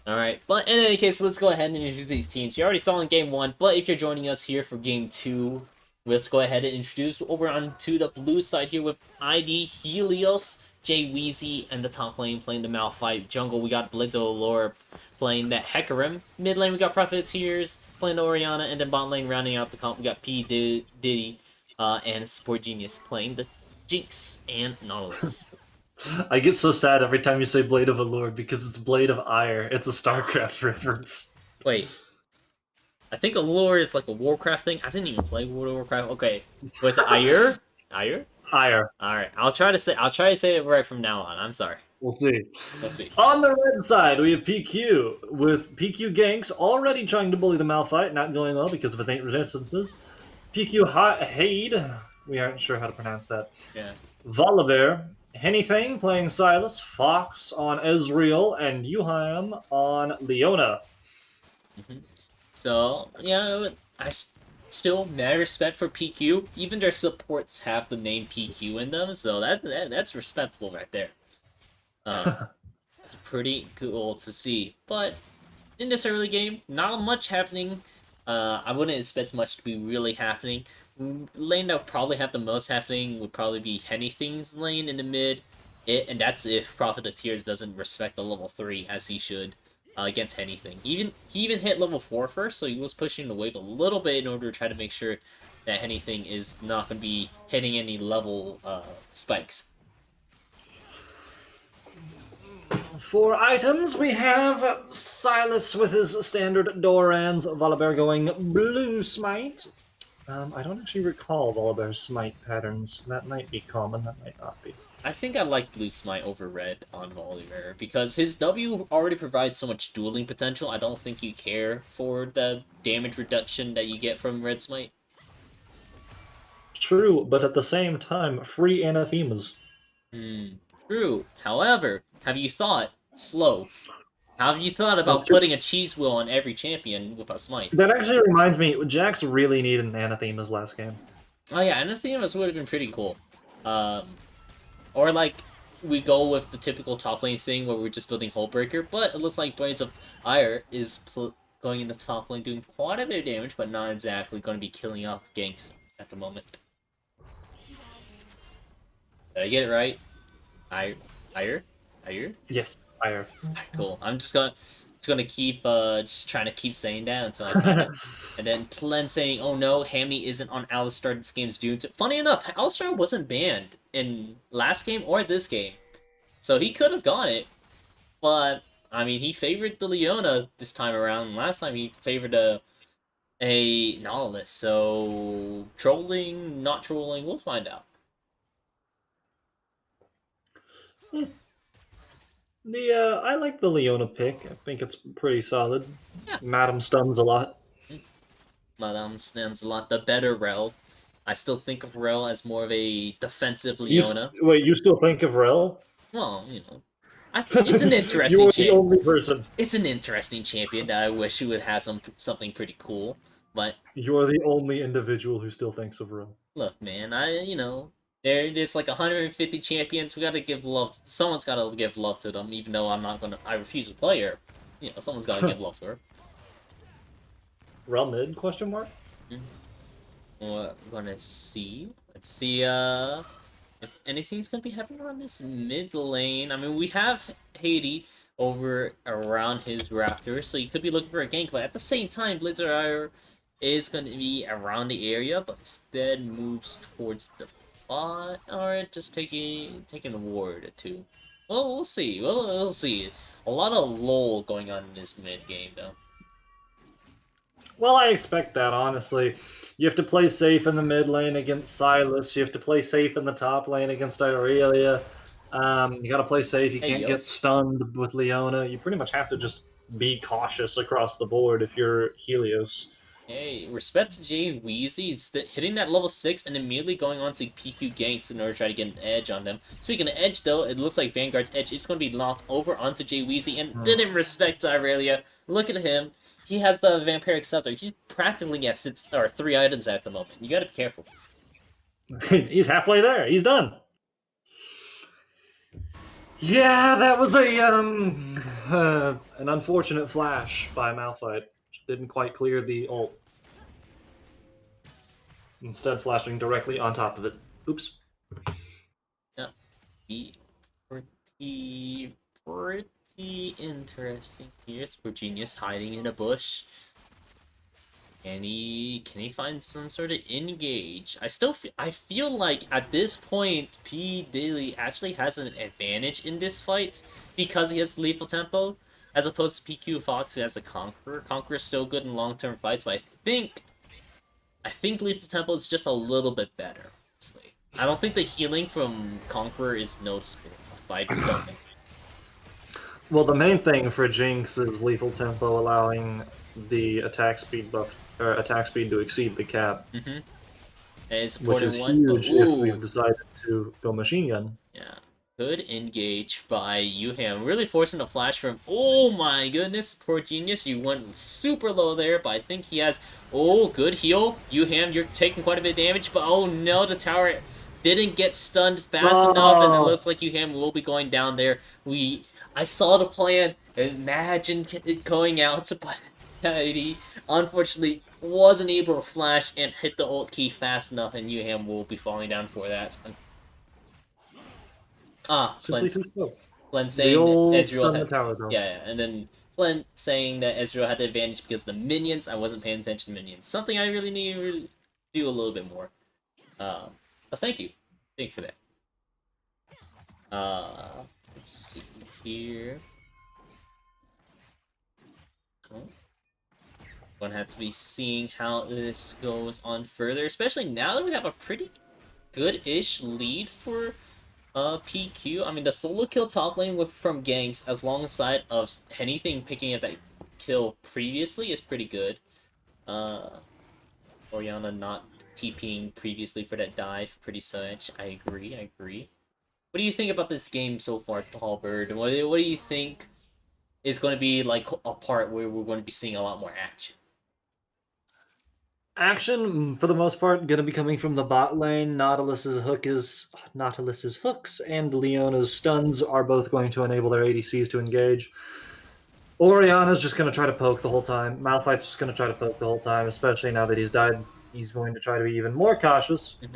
All right, but in any case, let's go ahead and introduce these teams. You already saw in game 1, but if you're joining us here for game 2, let's go ahead and introduce over onto the blue side here with ID Helios, Jay Weezy, and the top lane playing the Malphite. Jungle, we got Blizzo Lore playing that Hecarim. Mid lane, we got Profiteers playing the Orianna, and then bot lane rounding out the comp, we got P. Diddy and Sport Genius playing the Jinx and Nautilus. I get so sad every time you say Blade of Allure because it's Blade of Ire. It's a StarCraft reference. Wait, I think Allure is like a Warcraft thing. I didn't even play World of Warcraft. Okay, was it Ire? Ire? Ire. All right, I'll try to say it right from now on. I'm sorry. We'll see. Let's see. On the red side, we have PQ, with PQ Ganks already trying to bully the Malphite, not going well because of his innate resistances. PQ Haid, we aren't sure how to pronounce that. Yeah. Volibear, Hennything playing Silas, Fox on Ezreal, and Yuham on Leona. So yeah, still mad respect for PQ. Even their supports have the name PQ in them, so that's respectable right there. Pretty cool to see. But in this early game, not much happening. I wouldn't expect much to be really happening. Lane that would probably have the most happening would probably be Hennything's lane in the mid. And that's if Prophet of Tears doesn't respect the level 3 as he should against Hennything. He even hit level 4 first, so he was pushing the wave a little bit in order to try to make sure that Hennything is not going to be hitting any level spikes. For items, we have Silas with his standard Doran's, Volibear going Blue Smite. I don't actually recall Volibear's Smite patterns. That might be common, that might not be. I think I like Blue Smite over Red on Volibear because his W already provides so much dueling potential. I don't think you care for the damage reduction that you get from Red Smite. True, but at the same time, free anathemas. True. However, have you thought about putting a cheese wheel on every champion with a smite? That actually reminds me, Jax really needed an anathemas last game. Oh yeah, anathemas would have been pretty cool. Or like we go with the typical top lane thing where we're just building Hullbreaker, but it looks like Blades of Ire is going in the top lane doing quite a bit of damage, but not exactly going to be killing off ganks at the moment. Did I get it right? Ire? Yes, Ire. Cool. I'm just gonna... Just gonna keep just trying to keep saying that until I find it. And then Plen saying, "Oh no, Hammy isn't on Alistar this game's doomed." Funny enough, Alistar wasn't banned in last game or this game, so he could have got it. But I mean, he favored the Leona this time around. Last time he favored a Nautilus. So trolling, not trolling, we'll find out. I like the Leona pick. I think it's pretty solid. Yeah. Madam stuns a lot. Madame stands a lot. The better Rel. I still think of Rel as more of a defensive You, Leona. wait, you still think of Rel? Well, it's an interesting You're the champion. only person. It's an interesting champion that I wish would have something pretty cool. But You're the only individual who still thinks of Rel. look, man, there's like 150 champions. We gotta give love. Someone's gotta give love to them, even though I'm not gonna. I refuse to play her. Someone's gotta give love to her. Rel mid? Question mark. We're gonna see. Let's see. If anything's gonna be happening on this mid lane. I mean, we have Haiti over around his Raptor, so you could be looking for a gank. But at the same time, Blizzard is going to be around the area, but instead moves towards the bot, or just taking a ward or two. Well, we'll see. We'll see. A lot of lull going on in this mid game, though. Well, I expect that, honestly. You have to play safe in the mid lane against Silas. You have to play safe in the top lane against Irelia. You gotta play safe. You can't get stunned with Leona. You pretty much have to just be cautious across the board if you're Helios. Hey, respect to Jay Weezy. It's hitting that level 6 and immediately going on to PQ ganks in order to try to get an edge on them. Speaking of edge, though, it looks like Vanguard's edge is going to be knocked over onto Jay Weezy and didn't respect Irelia. Look at him. He has the Vampiric Scepter. He's practically at 3 items at the moment. You gotta be careful. He's halfway there. He's done. Yeah, that was an unfortunate flash by Malphite. Didn't quite clear the ult. Instead, flashing directly on top of it. Oops. Yeah, be pretty interesting. Here's Virginius hiding in a bush. Can he find some sort of engage? I feel like at this point P Daily actually has an advantage in this fight because he has lethal tempo, as opposed to PQ Fox who has the Conqueror. Conqueror is still good in long-term fights, but I think lethal tempo is just a little bit better. Honestly. I don't think the healing from Conqueror is noticeable. But I don't think. Well, the main thing for Jinx is lethal tempo, allowing the attack speed buff or attack speed to exceed the cap, which is huge if we've decided to go machine gun. Yeah, good engage by Yuham, really forcing a flash from. Oh my goodness, poor genius! You went super low there, but I think he has. Oh, good heal, Yuham. You're taking quite a bit of damage, but oh no, the tower didn't get stunned fast enough, and it looks like Yuham will be going down there. I saw the plan. Imagine it going out, but he unfortunately wasn't able to flash and hit the ult key fast enough, and Yuham will be falling down for that. Flint saying that Ezreal had... Yeah, and then Flint saying that Ezreal had the advantage because of the minions. I wasn't paying attention to minions. Something I really need to do a little bit more. But thank you. Thank you for that. Let's see here. Oh. Gonna have to be seeing how this goes on further, especially now that we have a pretty good-ish lead for PQ. I mean, the solo kill top lane from ganks, as alongside of anything picking up that kill previously, is pretty good. Orianna not TPing previously for that dive, pretty such. I agree. What do you think about this game so far, Tallbird? What do you think is going to be like a part where we're going to be seeing a lot more action? Action, for the most part, going to be coming from the bot lane. Nautilus's hooks and Leona's stuns are both going to enable their ADCs to engage. Orianna's just going to try to poke the whole time. Malphite's just going to try to poke the whole time, especially now that he's died. He's going to try to be even more cautious. I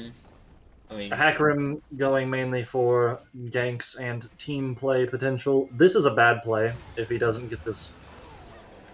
mean, Hecarim going mainly for ganks and team play potential. This is a bad play if he doesn't get this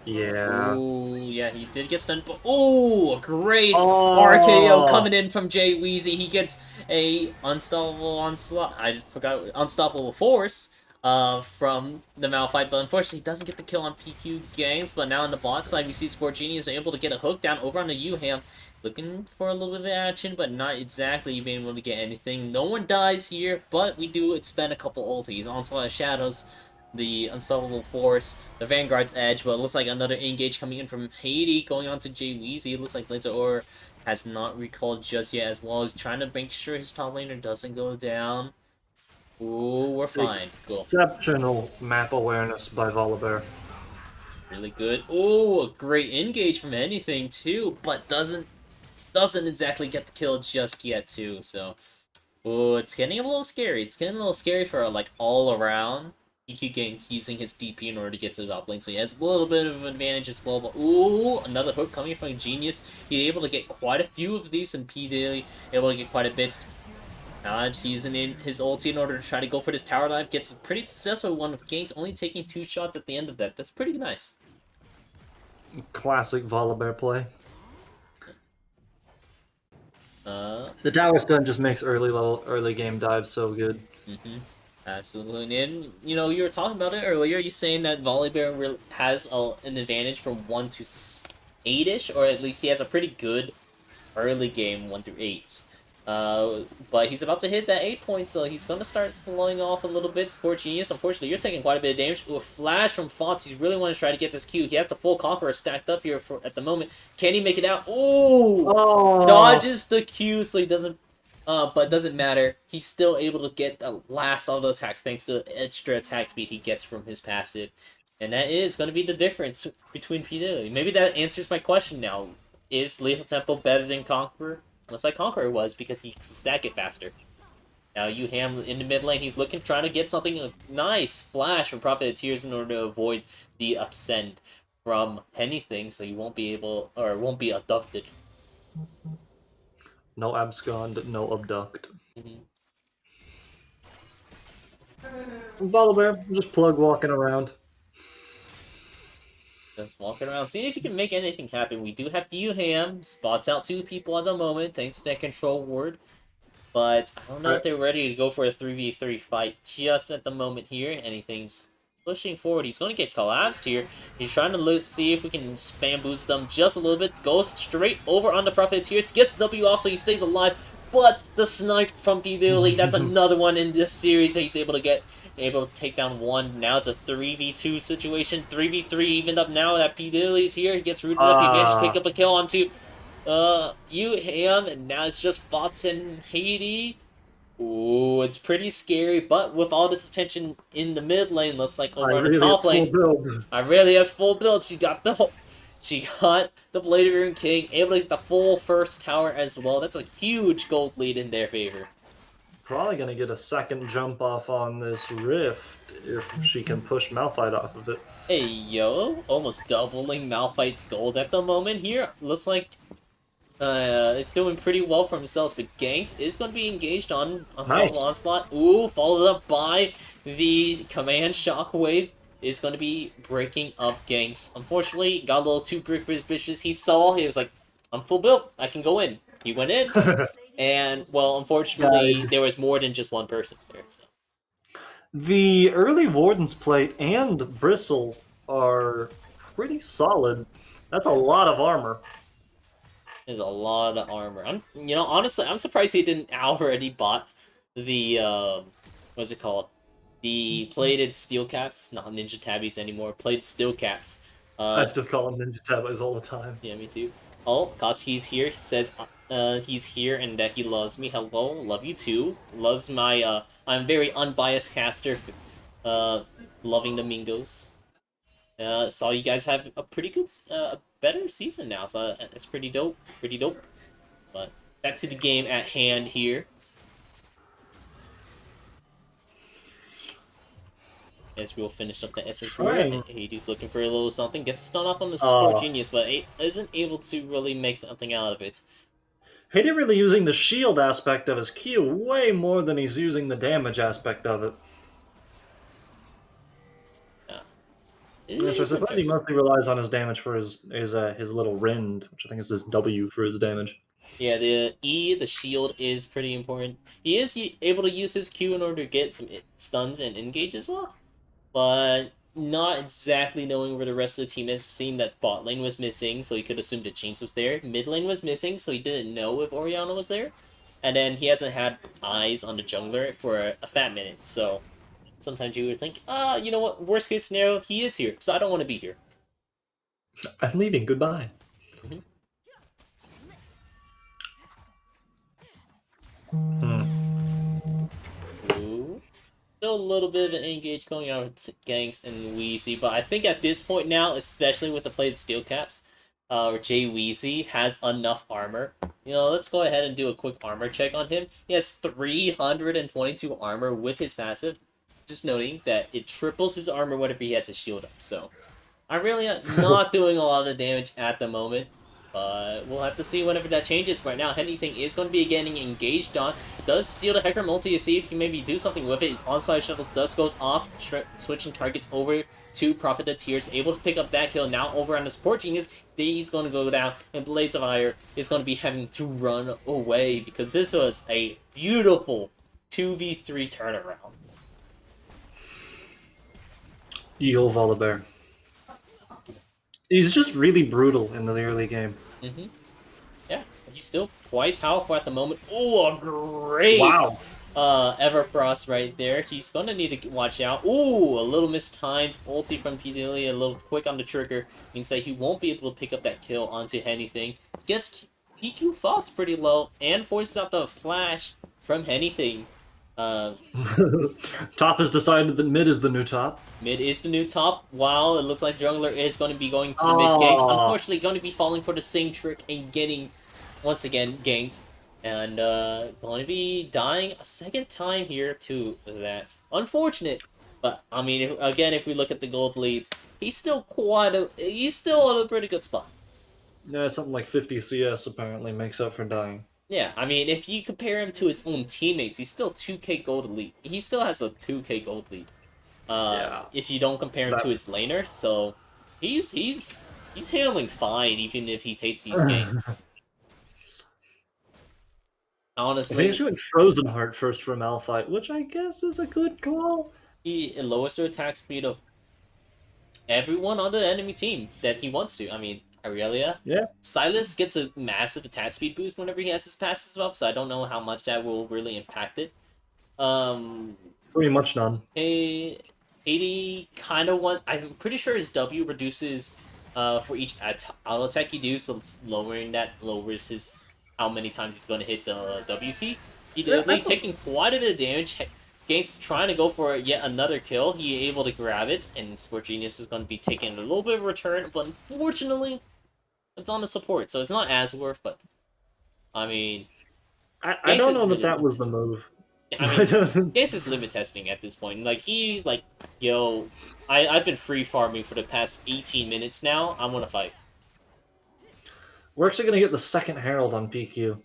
Yeah. Ooh, yeah, he did get stunned, but ooh, great RKO Oh, coming in from Jay Weezy. He gets a unstoppable onslaught. I forgot unstoppable force. From the Malphite, but unfortunately he doesn't get the kill on PQ gangs. But now on the bot side, we see Sport Genius able to get a hook down over on the Uham, looking for a little bit of action, but not exactly being able to get anything. No one dies here, but we do spend a couple ultis. Onslaught of Shadows, the Unstoppable Force, the Vanguard's Edge, but it looks like another engage coming in from Haiti, going on to Jay Weezy. It looks like Laser Or has not recalled just yet as well. He's trying to make sure his top laner doesn't go down. Ooh, we're fine. Cool. exceptional map awareness by Volibear. Really good. Ooh, a great engage from anything too, but doesn't exactly get the kill just yet too, so ooh, it's getting a little scary. It's getting a little scary for like all around. EQ Games using his DP in order to get to the top lane, so he has a little bit of an advantage as well. But ooh, another hook coming from Genius. He's able to get quite a few of these, and P Daily able to get quite a bit. Using in his ulti in order to try to go for this tower dive. Gets a pretty successful one with Gains only taking 2 shots at the end of that. That's pretty nice. Classic Volibear play. Uh, The tower stun just makes early game dives so good. mm-hmm. Absolutely. And, you know, you were talking about it earlier. You're saying that Volibear has an advantage from 1 to 8-ish, or at least he has a pretty good early game 1 through 8. But he's about to hit that 8 point, so he's going to start flowing off a little bit. Sport Genius, unfortunately, you're taking quite a bit of damage. Ooh, a flash from Fox. He's really want to try to get this Q. He has the full Conqueror stacked up here at the moment. Can he make it out? Ooh! Oh, Dodges the Q, so he doesn't. But doesn't matter. He's still able to get the last auto attack thanks to the extra attack speed he gets from his passive. And that is going to be the difference between P. Maybe that answers my question now. Is Lethal Tempo better than Conqueror? Looks like Conqueror was because he can stack it faster. Now Uham in the mid lane, he's looking, trying to get something nice flash from Prophet of Tears in order to avoid the upsend from anything, so he won't be able, or won't be abducted. no abscond, no abduct. Mm-hmm. Volibear, just plug walking around. Just walking around, seeing if you can make anything happen. We do have Uham, spots out 2 people at the moment, thanks to that control ward. But I don't know if they're ready to go for a 3v3 fight just at the moment here. Anything's pushing forward. He's going to get collapsed here. He's trying to see if we can spam boost them just a little bit. Goes straight over on the Profiteers. Gets the W off so he stays alive. But the snipe from P. Lily, that's another one in this series that he's able to get. Able to take down one. Now it's a 3v2 situation. 3v3 evened up now that P. Lily's here. He gets rooted up. He managed to pick up a kill onto Uham, and now it's just Fox and Haiti. Ooh, it's pretty scary, but with all this attention in the mid lane, looks like over on the top lane, I really has full build. She got the Blade Rune King, able to get the full first tower as well. That's a huge gold lead in their favor. Probably gonna get a second jump off on this rift if she can push Malphite off of it. Hey yo, almost doubling Malphite's gold at the moment here. Looks like it's doing pretty well for himself, but Ganks is going to be engaged on Nice. Onslaught. Ooh, followed up by the Command Shockwave is going to be breaking up Ganks. Unfortunately, got a little too quick for his bitches. He was like, I'm full build, I can go in. He went in, and, well, unfortunately, there was more than just one person there, so. The early Warden's Plate and Bristle are pretty solid. That's a lot of armor. There's a lot of armor. Honestly, I'm surprised he didn't already bought the, what's it called? The plated steel caps, not ninja tabbies anymore, plated steel caps. I still call them Ninja Tabbies all the time. Yeah, me too. Oh, cause he's here, he says, he's here and that he loves me. Hello, love you too. Loves my, I'm very unbiased caster, loving the Mingos. Saw you guys have a pretty good, better season now, so it's pretty dope, But back to the game at hand here. As we'll finish up the SS War. Hades looking for a little something, gets a stun off on the Sport Genius, but isn't able to really make something out of it. Haiti really using the shield aspect of his Q way more than he's using the damage aspect of it. It Yeah, so I is suppose he interesting. mostly relies on his damage for his little rend, which I think is his W for his damage. Yeah, the E, the shield, is pretty important. He is able to use his Q in order to get some stuns and engages off, but not exactly knowing where the rest of the team is. Seeing that bot lane was missing, so he could assume that Jinx was there. Mid lane was missing, so he didn't know if Orianna was there. And then he hasn't had eyes on the jungler for a fat minute, so sometimes you would think, you know what, worst case scenario, he is here, so I don't want to be here. I'm leaving. Goodbye. Mm-hmm. Hmm. True. Still a little bit of an engage going on with Ganks and Wheezy, but I think at this point now, especially with the plated steel caps, Jay Wheezy has enough armor. You know, let's go ahead and do a quick armor check on him. He has 322 armor with his passive. Just noting that it triples his armor whenever he has his shield up, so I'm really not doing a lot of damage at the moment. But we'll have to see whenever that changes. Right now, anything is going to be getting engaged on. It does steal the Hecarim ulti to see if he can maybe do something with it. Onslaught Shuttle dust goes off, switching targets over to Prophet of Tears. Able to pick up that kill. Now over on the Support Genius, he's going to go down. And Blades of Fire is going to be having to run away. Because this was a beautiful 2v3 turnaround. Eagle Volibear. He's just really brutal in the early game. Mm-hmm. Yeah, he's still quite powerful at the moment. Oh, a great Wow. Everfrost right there. He's gonna need to watch out. Ooh, a little mistimed ulti from Pidilly, a little quick on the trigger. Means that he won't be able to pick up that kill onto anything. Gets PQ thoughts pretty low and forces out the flash from anything. Top has decided that mid is the new top. Mid is the new top, while it looks like jungler is going to be going to the mid Oh. ganks. Unfortunately, going to be falling for the same trick and getting, once again, ganked. And going to be dying a second time here to that. Unfortunate, but I mean, if we look at the gold leads, he's still in a pretty good spot. Yeah, something like 50 CS apparently makes up for dying. Yeah, I mean, if you compare him to his own teammates, he's still 2k gold lead. He still has a 2k gold lead. Yeah. If you don't compare him to his laner, so he's handling fine, even if he takes these games. I Honestly, think he went Frozen Heart first for Malphite, which I guess is a good call. he lowers the attack speed of everyone on the enemy team that he wants to. I mean, Aurelia. Yeah. Silas gets a massive attack speed boost whenever he has his passes up, so I don't know how much that will really impact it. Pretty much none. 80 kind of want. I'm pretty sure his W reduces for each auto attack you do, so lowering that lowers his how many times he's going to hit the W key. He did taking quite a bit of damage. Gates trying to go for yet another kill. He able to grab it, and Sport Genius is going to be taking a little bit of a return, but unfortunately, it's on the support, so it's not as worth. But I mean, I don't know that that was the move. I mean, Gates is limit testing at this point. Like, he's like, yo, I've been free farming for the past 18 minutes now. I want to fight. We're actually going to get the second Herald on PQ.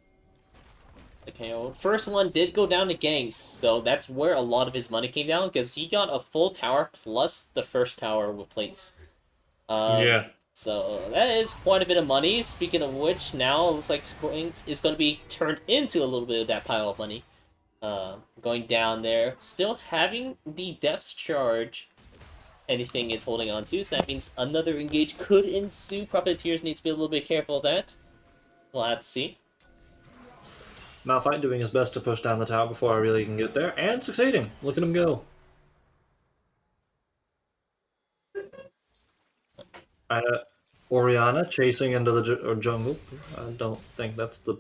Okay, well, first one did go down to ganks, so that's where a lot of his money came down, because he got a full tower plus the first tower with plates. Yeah. So that is quite a bit of money. Speaking of which, now it looks like it's going to be turned into a little bit of that pile of money. Going down there, still having the depth's charge. Anything is holding on to, so that means another engage could ensue. Profiteers need to be a little bit careful of that. We'll have to see. Malphite doing his best to push down the tower before I really can get there, and succeeding. Look at him go. Orianna chasing into the jungle. I don't think that's the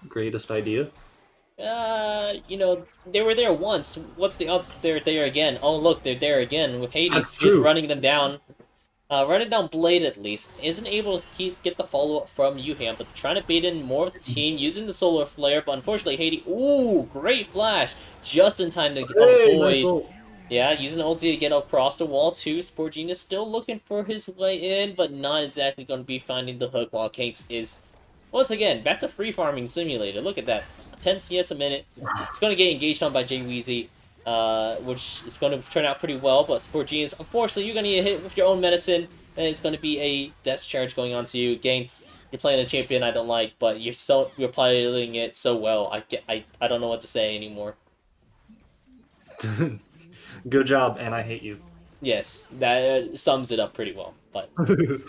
greatest idea. You know, they were there once. What's the odds that they're there again? Oh, look, they're there again with Hades That's just true. running them down. Running down Blade at least. Isn't able to get the follow-up from Yuhan, but trying to bait in more of the team using the Solar Flare, but unfortunately Hades... Ooh, great flash! Just in time to avoid... Nice ult. Yeah, using the ulti to get across the wall too. Sport Genius still looking for his way in, but not exactly going to be finding the hook, while Kanks is... Once again, back to free farming simulator. Look at that. 10 CS a minute. It's going to get engaged on by Jay Weezy. which is going to turn out pretty well. But Sport Genius, unfortunately, you're going to get hit with your own medicine, and it's going to be a death charge going on to you against. You're playing a champion I don't like, but you're playing it so well. I don't know what to say anymore. Good job, and I hate you. Yes, that sums it up pretty well. But you're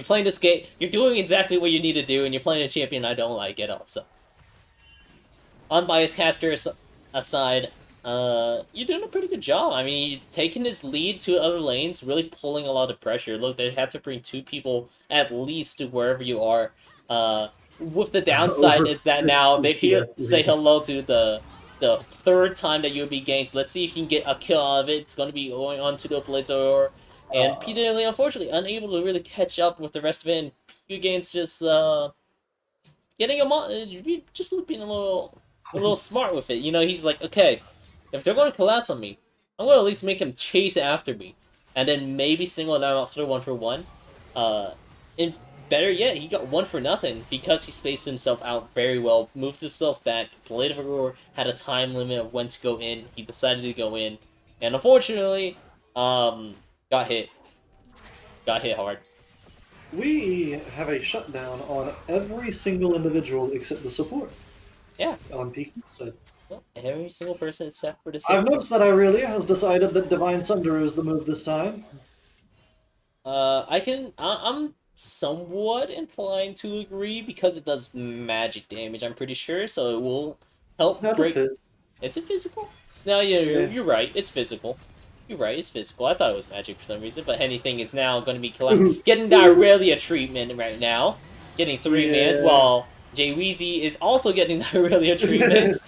playing this game, you're doing exactly what you need to do, and you're playing a champion I don't like at all. So, unbiased caster aside, you're doing a pretty good job. I mean, you're taking his lead to other lanes, really pulling a lot of pressure. Look, they had to bring 2 people at least to wherever you are. With the downside is that now they say hello to the 3rd time that you'll be ganked. Let's see if you can get a kill out of it. It's going to be going on to the Blitzer. And Peter, unfortunately, unable to really catch up with the rest of it. And Pew Gain's just getting him on, just being a little smart with it. You know, he's like, okay, if they're going to collapse on me, I'm going to at least make him chase after me, and then maybe single them out through 1-for-1. And better yet, he got 1 for nothing because he spaced himself out very well, moved himself back. Blade of Aurora had a time limit of when to go in. He decided to go in, and unfortunately, got hit. Got hit hard. We have a shutdown on every single individual except the support. Yeah. On PQ side. Well, every single person except for the I've noticed that Irelia has decided that Divine Sunder is the move this time. I'm somewhat inclined to agree because it does magic damage, I'm pretty sure, so it will help break. Is it physical? No, you're right, it's physical. You're right, it's physical. I thought it was magic for some reason, but anything is now going to be getting the Irelia treatment right now. Getting 3 mans, while Jay Weezy is also getting the Irelia treatment.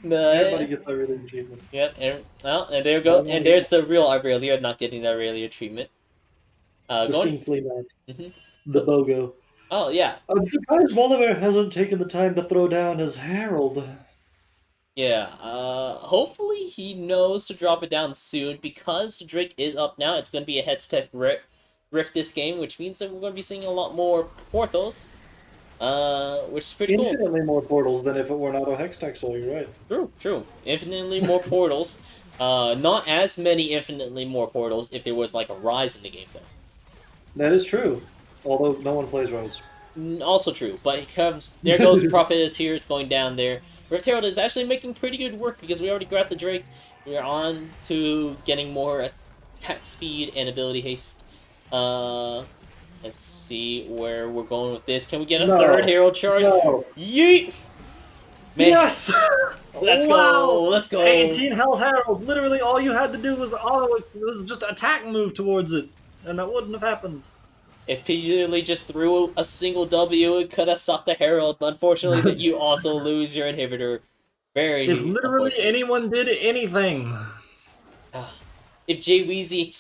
Everybody gets Irelia treatment. Yep, and there you go. And there's the real Irelia not getting the Irelia treatment. Distinctly not. The BOGO. Oh, yeah. I'm surprised Volibear hasn't taken the time to throw down his Herald. Yeah, hopefully he knows to drop it down soon, because the Drake is up now. It's going to be a head-to-head rift this game, which means that we're going to be seeing a lot more portals, which is pretty cool. Infinitely more portals than if it were not a Hextech, so you're right. True. Infinitely more portals. Not as many infinitely more portals if there was, like, a Rise in the game, though. That is true, although no one plays Rise. Also true, but there goes Profiteers going down there. Rift Herald is actually making pretty good work because we already grabbed the Drake. We're on to getting more attack speed and ability haste. Let's see where we're going with this. Can we get a 3rd Herald charge? No. Yeet! Man. Yes! Let's go! Let's go! 18 health Herald. Literally all you had to do was just attack move towards it, and that wouldn't have happened. If he literally just threw a single W, it could have stopped the Herald, but unfortunately that you also lose your inhibitor. If literally anyone did anything. If Jay Weezy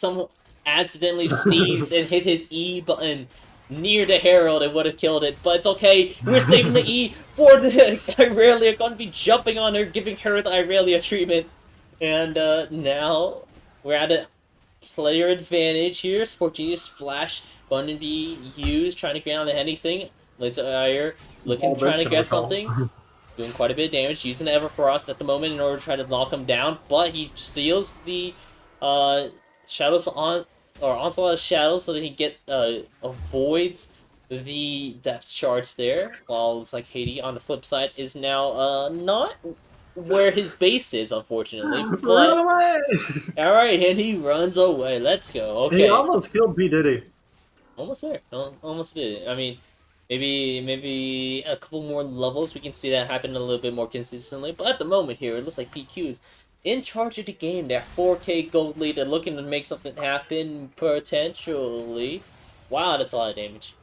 accidentally sneezed and hit his E button near the Herald, it would have killed it. But it's okay, we're saving the E for the Irelia. Going to be jumping on her, giving her the Irelia treatment. And now we're at a player advantage here. Sport Genius Flash going to be used, trying to ground anything. Blitzer trying to get something. Doing quite a bit of damage, using Everfrost at the moment in order to try to knock him down, but he steals the Shadows Onslaught of Shadows so that he avoids the Depth Charge there, while it's like Haiti on the flip side is now not where his base is, unfortunately. But, run away! Alright, and he runs away. Let's go. Okay. He almost killed P. Diddy. Almost there. Almost did it. I mean, maybe a couple more levels we can see that happen a little bit more consistently. But at the moment here, it looks like PQ's in charge of the game. They're 4K gold lead. They're looking to make something happen potentially. Wow, that's a lot of damage.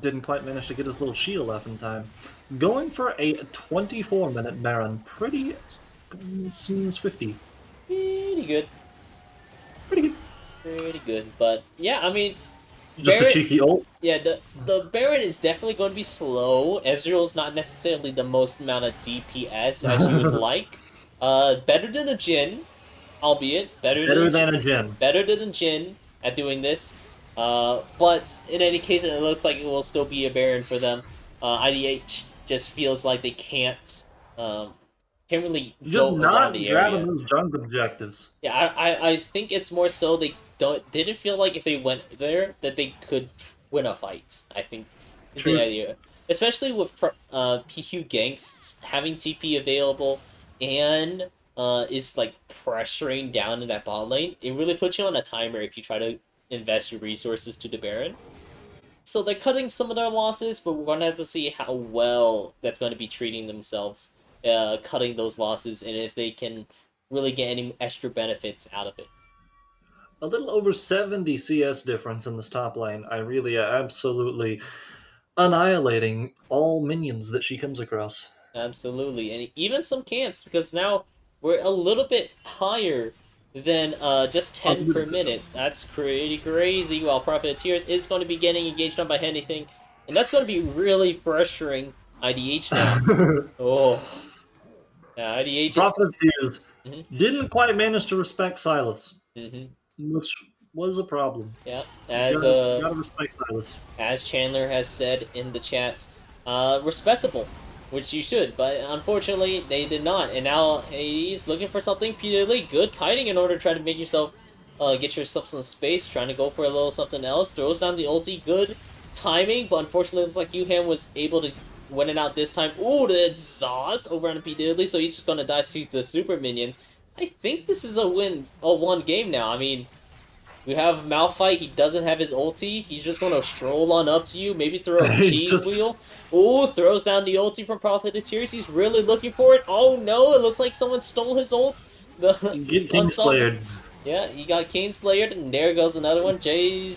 Didn't quite manage to get his little shield off in time. Going for a 24-minute Baron. Pretty swifty. Pretty good. Pretty good. Pretty good. But yeah, I mean, just a cheeky ult. Yeah, the Baron is definitely going to be slow. Ezreal's not necessarily the most amount of DPS as you would like. Better than a Jhin, albeit better than a Jhin. Better than a Jhin at doing this. But in any case, it looks like it will still be a Baron for them. IDH just feels like they can't can't really Just go around not the grabbing area. those junk objectives. Yeah, I think it's more so they didn't feel like if they went there that they could win a fight. I think is the True. idea, especially with PQ ganks having TP available and is like pressuring down in that bot lane. It really puts you on a timer if you try to invest your resources to the Baron. So they're cutting some of their losses, but we're gonna have to see how well that's going to be treating themselves, cutting those losses, and if they can really get any extra benefits out of it. A little over 70 CS difference in this top lane. Irelia absolutely annihilating all minions that she comes across. Absolutely, and even some can'ts because now we're a little bit higher than just 10 per minute. That's pretty crazy. While Profiteers is going to be getting engaged on by anything, and that's going to be really pressuring IDH now. Oh, yeah, IDH. Prophet of Tears Mhm, didn't quite manage to respect Silas, mhm. which was a problem. Yeah, Gotta respect Silas. as Chandler has said in the chat, respectable, which you should, but unfortunately they did not. And now Hades looking for something purely good kiting in order to try to make yourself, get yourself some space, trying to go for a little something else. Throws down the ulti, good timing, but unfortunately it's like Yuham was able to win it out this time. Ooh, the exhaust over on P Diddley, so he's just gonna die to the super minions. I think this is a one game now. I mean, we have Malphite, he doesn't have his ulti. He's just gonna stroll on up to you, maybe throw a He cheese just wheel. Ooh, throws down the ulti from Prophet of Tears. He's really looking for it. Oh no, it looks like someone stole his ult. The get King unstoppable. Slayered. Yeah, he got Kane Slayered, and there goes another one. Jay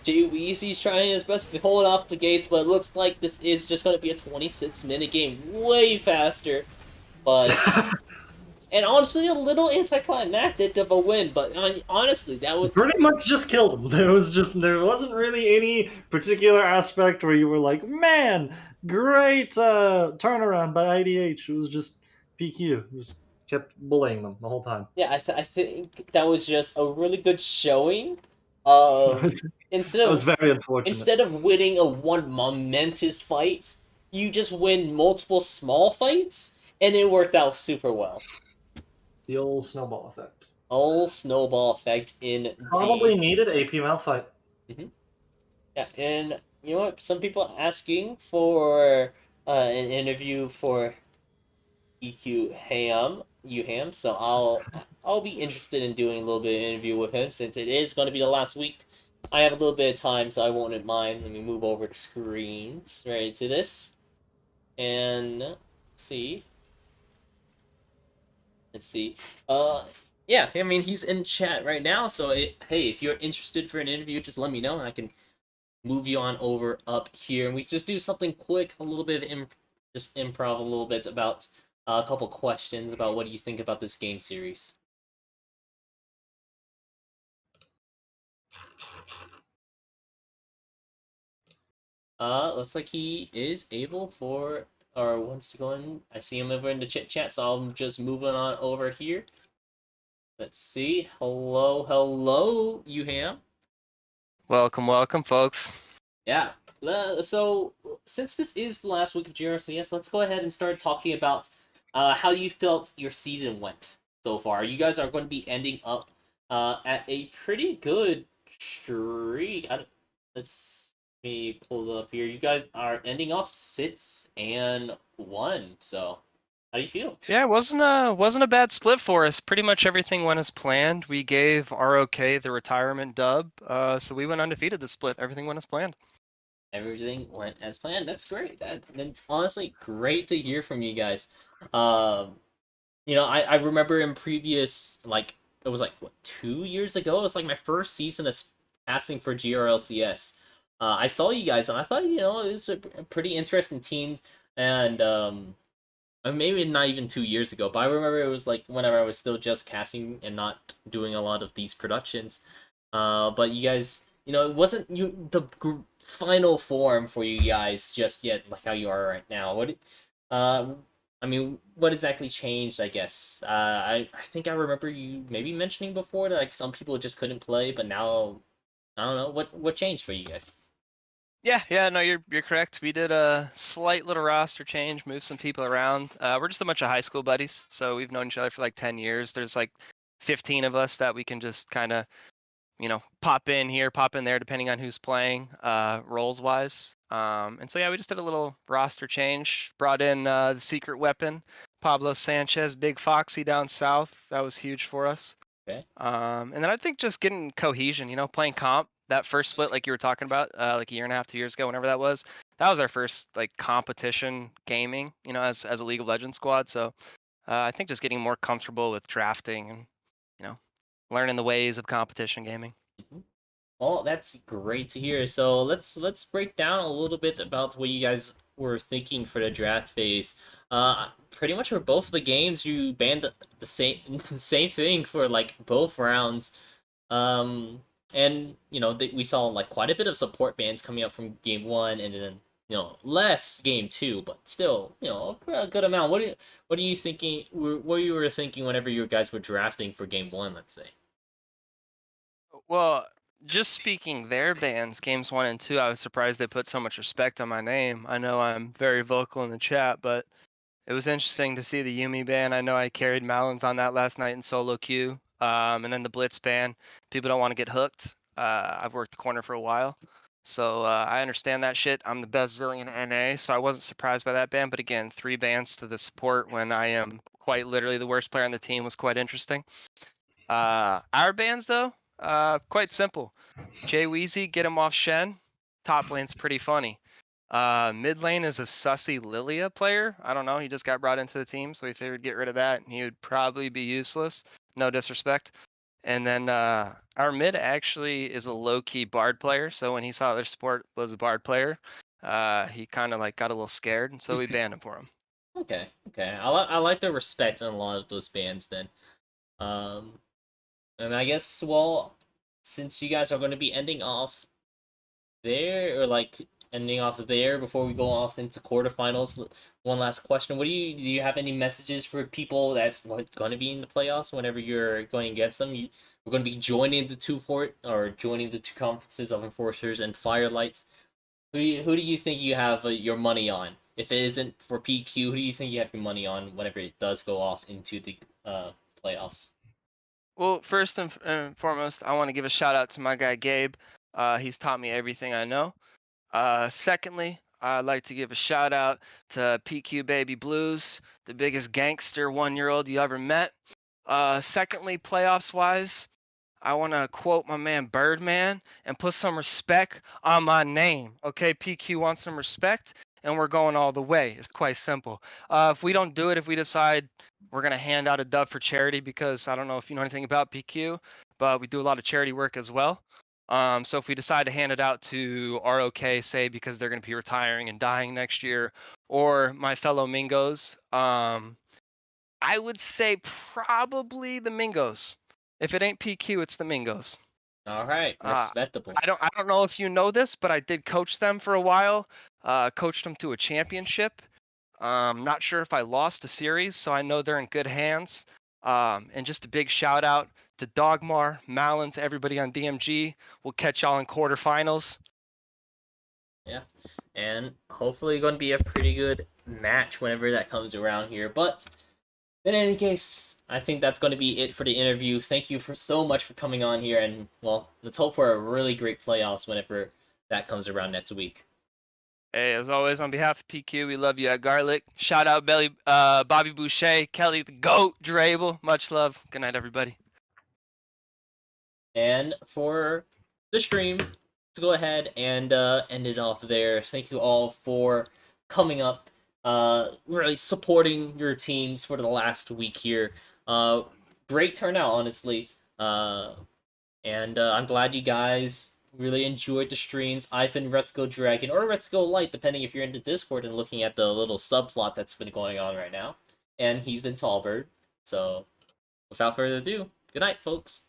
Weezy's trying his best to hold off the gates, but it looks like this is just gonna be a 26-minute game. Way faster. But and honestly, a little anticlimactic of a win, but honestly, that would Pretty much just killed him. There wasn't really any particular aspect where you were like, man, great turnaround by IDH. It was just PQ. Just kept bullying them the whole time. yeah, I think that was just a really good showing of That was very unfortunate. instead of winning a one momentous fight, you just win multiple small fights, and it worked out super well. The old snowball effect. Oh, snowball effect Probably indeed. needed AP Malphite. Hmm. Yeah, and you know what? Some people asking for an interview for EQ Ham, so I'll be interested in doing a little bit of interview with him since it is going to be the last week. I have a little bit of time, so I won't mind. Let me move over the screens right to this, and see. Let's see. Yeah, I mean he's in chat right now, so hey, if you're interested for an interview, just let me know, and I can move you on over up here, and we just do something quick, a little bit of just improv a little bit about a couple questions about what do you think about this game series. Looks like he is able for or wants to go in. I see him over in the chit chat, so I'm just moving on over here. Let's see. Hello, hello, Yuham. Welcome, welcome, folks. Yeah. So since this is the last week of GRLCS, let's go ahead and start talking about how you felt your season went so far. You guys are going to be ending up at a pretty good streak. Let's me pull it up here. You guys are ending off 6-1. So how do you feel? Yeah, it wasn't a bad split for us. Pretty much everything went as planned. We gave ROK the retirement dub, so we went undefeated this split. Everything went as planned. Everything went as planned. That's great. That's honestly great to hear from you guys. I remember in previous, like, it was like, what, 2 years ago? It was like my first season of passing for GRLCS. I saw you guys, and I thought, it was a pretty interesting team, and, maybe not even 2 years ago, but I remember it was like whenever I was still just casting and not doing a lot of these productions. But you guys, it wasn't the final form for you guys just yet, like how you are right now. Uh, I mean, what exactly changed? I guess. I think I remember you maybe mentioning before that like some people just couldn't play, but now I don't know what changed for you guys. Yeah, no, you're correct. We did a slight little roster change, moved some people around. We're just a bunch of high school buddies, so we've known each other for like 10 years. There's like 15 of us that we can just kind of, pop in here, pop in there, depending on who's playing, roles wise. And so yeah, we just did a little roster change. Brought in the secret weapon, Pablo Sanchez, Big Foxy down south. That was huge for us. Okay. And then I think just getting cohesion, playing comp. That first split, like you were talking about, like a year and a half, 2 years ago, whenever that was our first like competition gaming, as a League of Legends squad. So I think just getting more comfortable with drafting and you know learning the ways of competition gaming. Mhm. Well, that's great to hear. So let's break down a little bit about what you guys were thinking for the draft phase. Pretty much for both the games, you banned the same same thing for like both rounds. And we saw like quite a bit of support bans coming up from game one, and then less game two, but still a good amount. What are you thinking? What you were thinking whenever you guys were drafting for game one? Let's say. Well, just speaking their bans, games 1 and 2, I was surprised they put so much respect on my name. I know I'm very vocal in the chat, but it was interesting to see the Yumi ban. I know I carried Malins on that last night in solo queue. And then the Blitz ban. People don't want to get hooked. I've worked the corner for a while. So I understand that shit. I'm the best Zillion NA, so I wasn't surprised by that ban. But again, 3 bans to the support when I am quite literally the worst player on the team was quite interesting. Our bans though, quite simple. Jay Weezy, get him off Shen. Top lane's pretty funny. Mid lane is a sussy Lilia player. I don't know. He just got brought into the team, so we figured get rid of that. He would probably be useless. No disrespect. And then our mid actually is a low key Bard player. So when he saw their support was a Bard player, he kind of like got a little scared, and so we banned him for him. Okay, okay. I like the respect in a lot of those bands then. Um, and I guess since you guys are going to be ending off there, or like ending off there before we go off into quarterfinals, one last question: do you have any messages for people that's going to be in the playoffs whenever you're going against them? We're going to be joining joining the two conferences of Enforcers and Firelights. Who do you think you have your money on? If it isn't for PQ, who do you think you have your money on whenever it does go off into the playoffs? Well, first and foremost, I want to give a shout out to my guy Gabe. He's taught me everything I know. Secondly, I'd like to give a shout out to PQ Baby Blues, the biggest gangster 1-year-old you ever met. Secondly, playoffs wise, I want to quote my man Birdman and put some respect on my name. Okay, PQ wants some respect, and we're going all the way. It's quite simple. If we don't do it, if we decide we're going to hand out a dub for charity, because I don't know if you know anything about PQ, but we do a lot of charity work as well. So if we decide to hand it out to ROK, say because they're going to be retiring and dying next year, or my fellow Mingos, I would say probably the Mingos. If it ain't PQ, it's the Mingos. All right, respectable. I don't know if you know this, but I did coach them for a while. Coached them to a championship. Not sure if I lost a series, so I know they're in good hands. And just a big shout out to Dogmar, Malins, everybody on DMG. We'll catch y'all in quarterfinals. Yeah, and hopefully going to be a pretty good match whenever that comes around here. But in any case, I think that's going to be it for the interview. Thank you for so much for coming on here, and let's hope for a really great playoffs whenever that comes around next week. Hey, as always, on behalf of PQ, we love you at Garlic. Shout out Bobby Boucher, Kelly the GOAT, Drabel. Much love. Good night, everybody. And for the stream, let's go ahead and end it off there. Thank you all for coming up, really supporting your teams for the last week here. Great turnout, honestly. And I'm glad you guys really enjoyed the streams. I've been Let's Go Dragon or Let's Go Light, depending if you're into Discord and looking at the little subplot that's been going on right now. And he's been Tallbird. So, without further ado, good night, folks.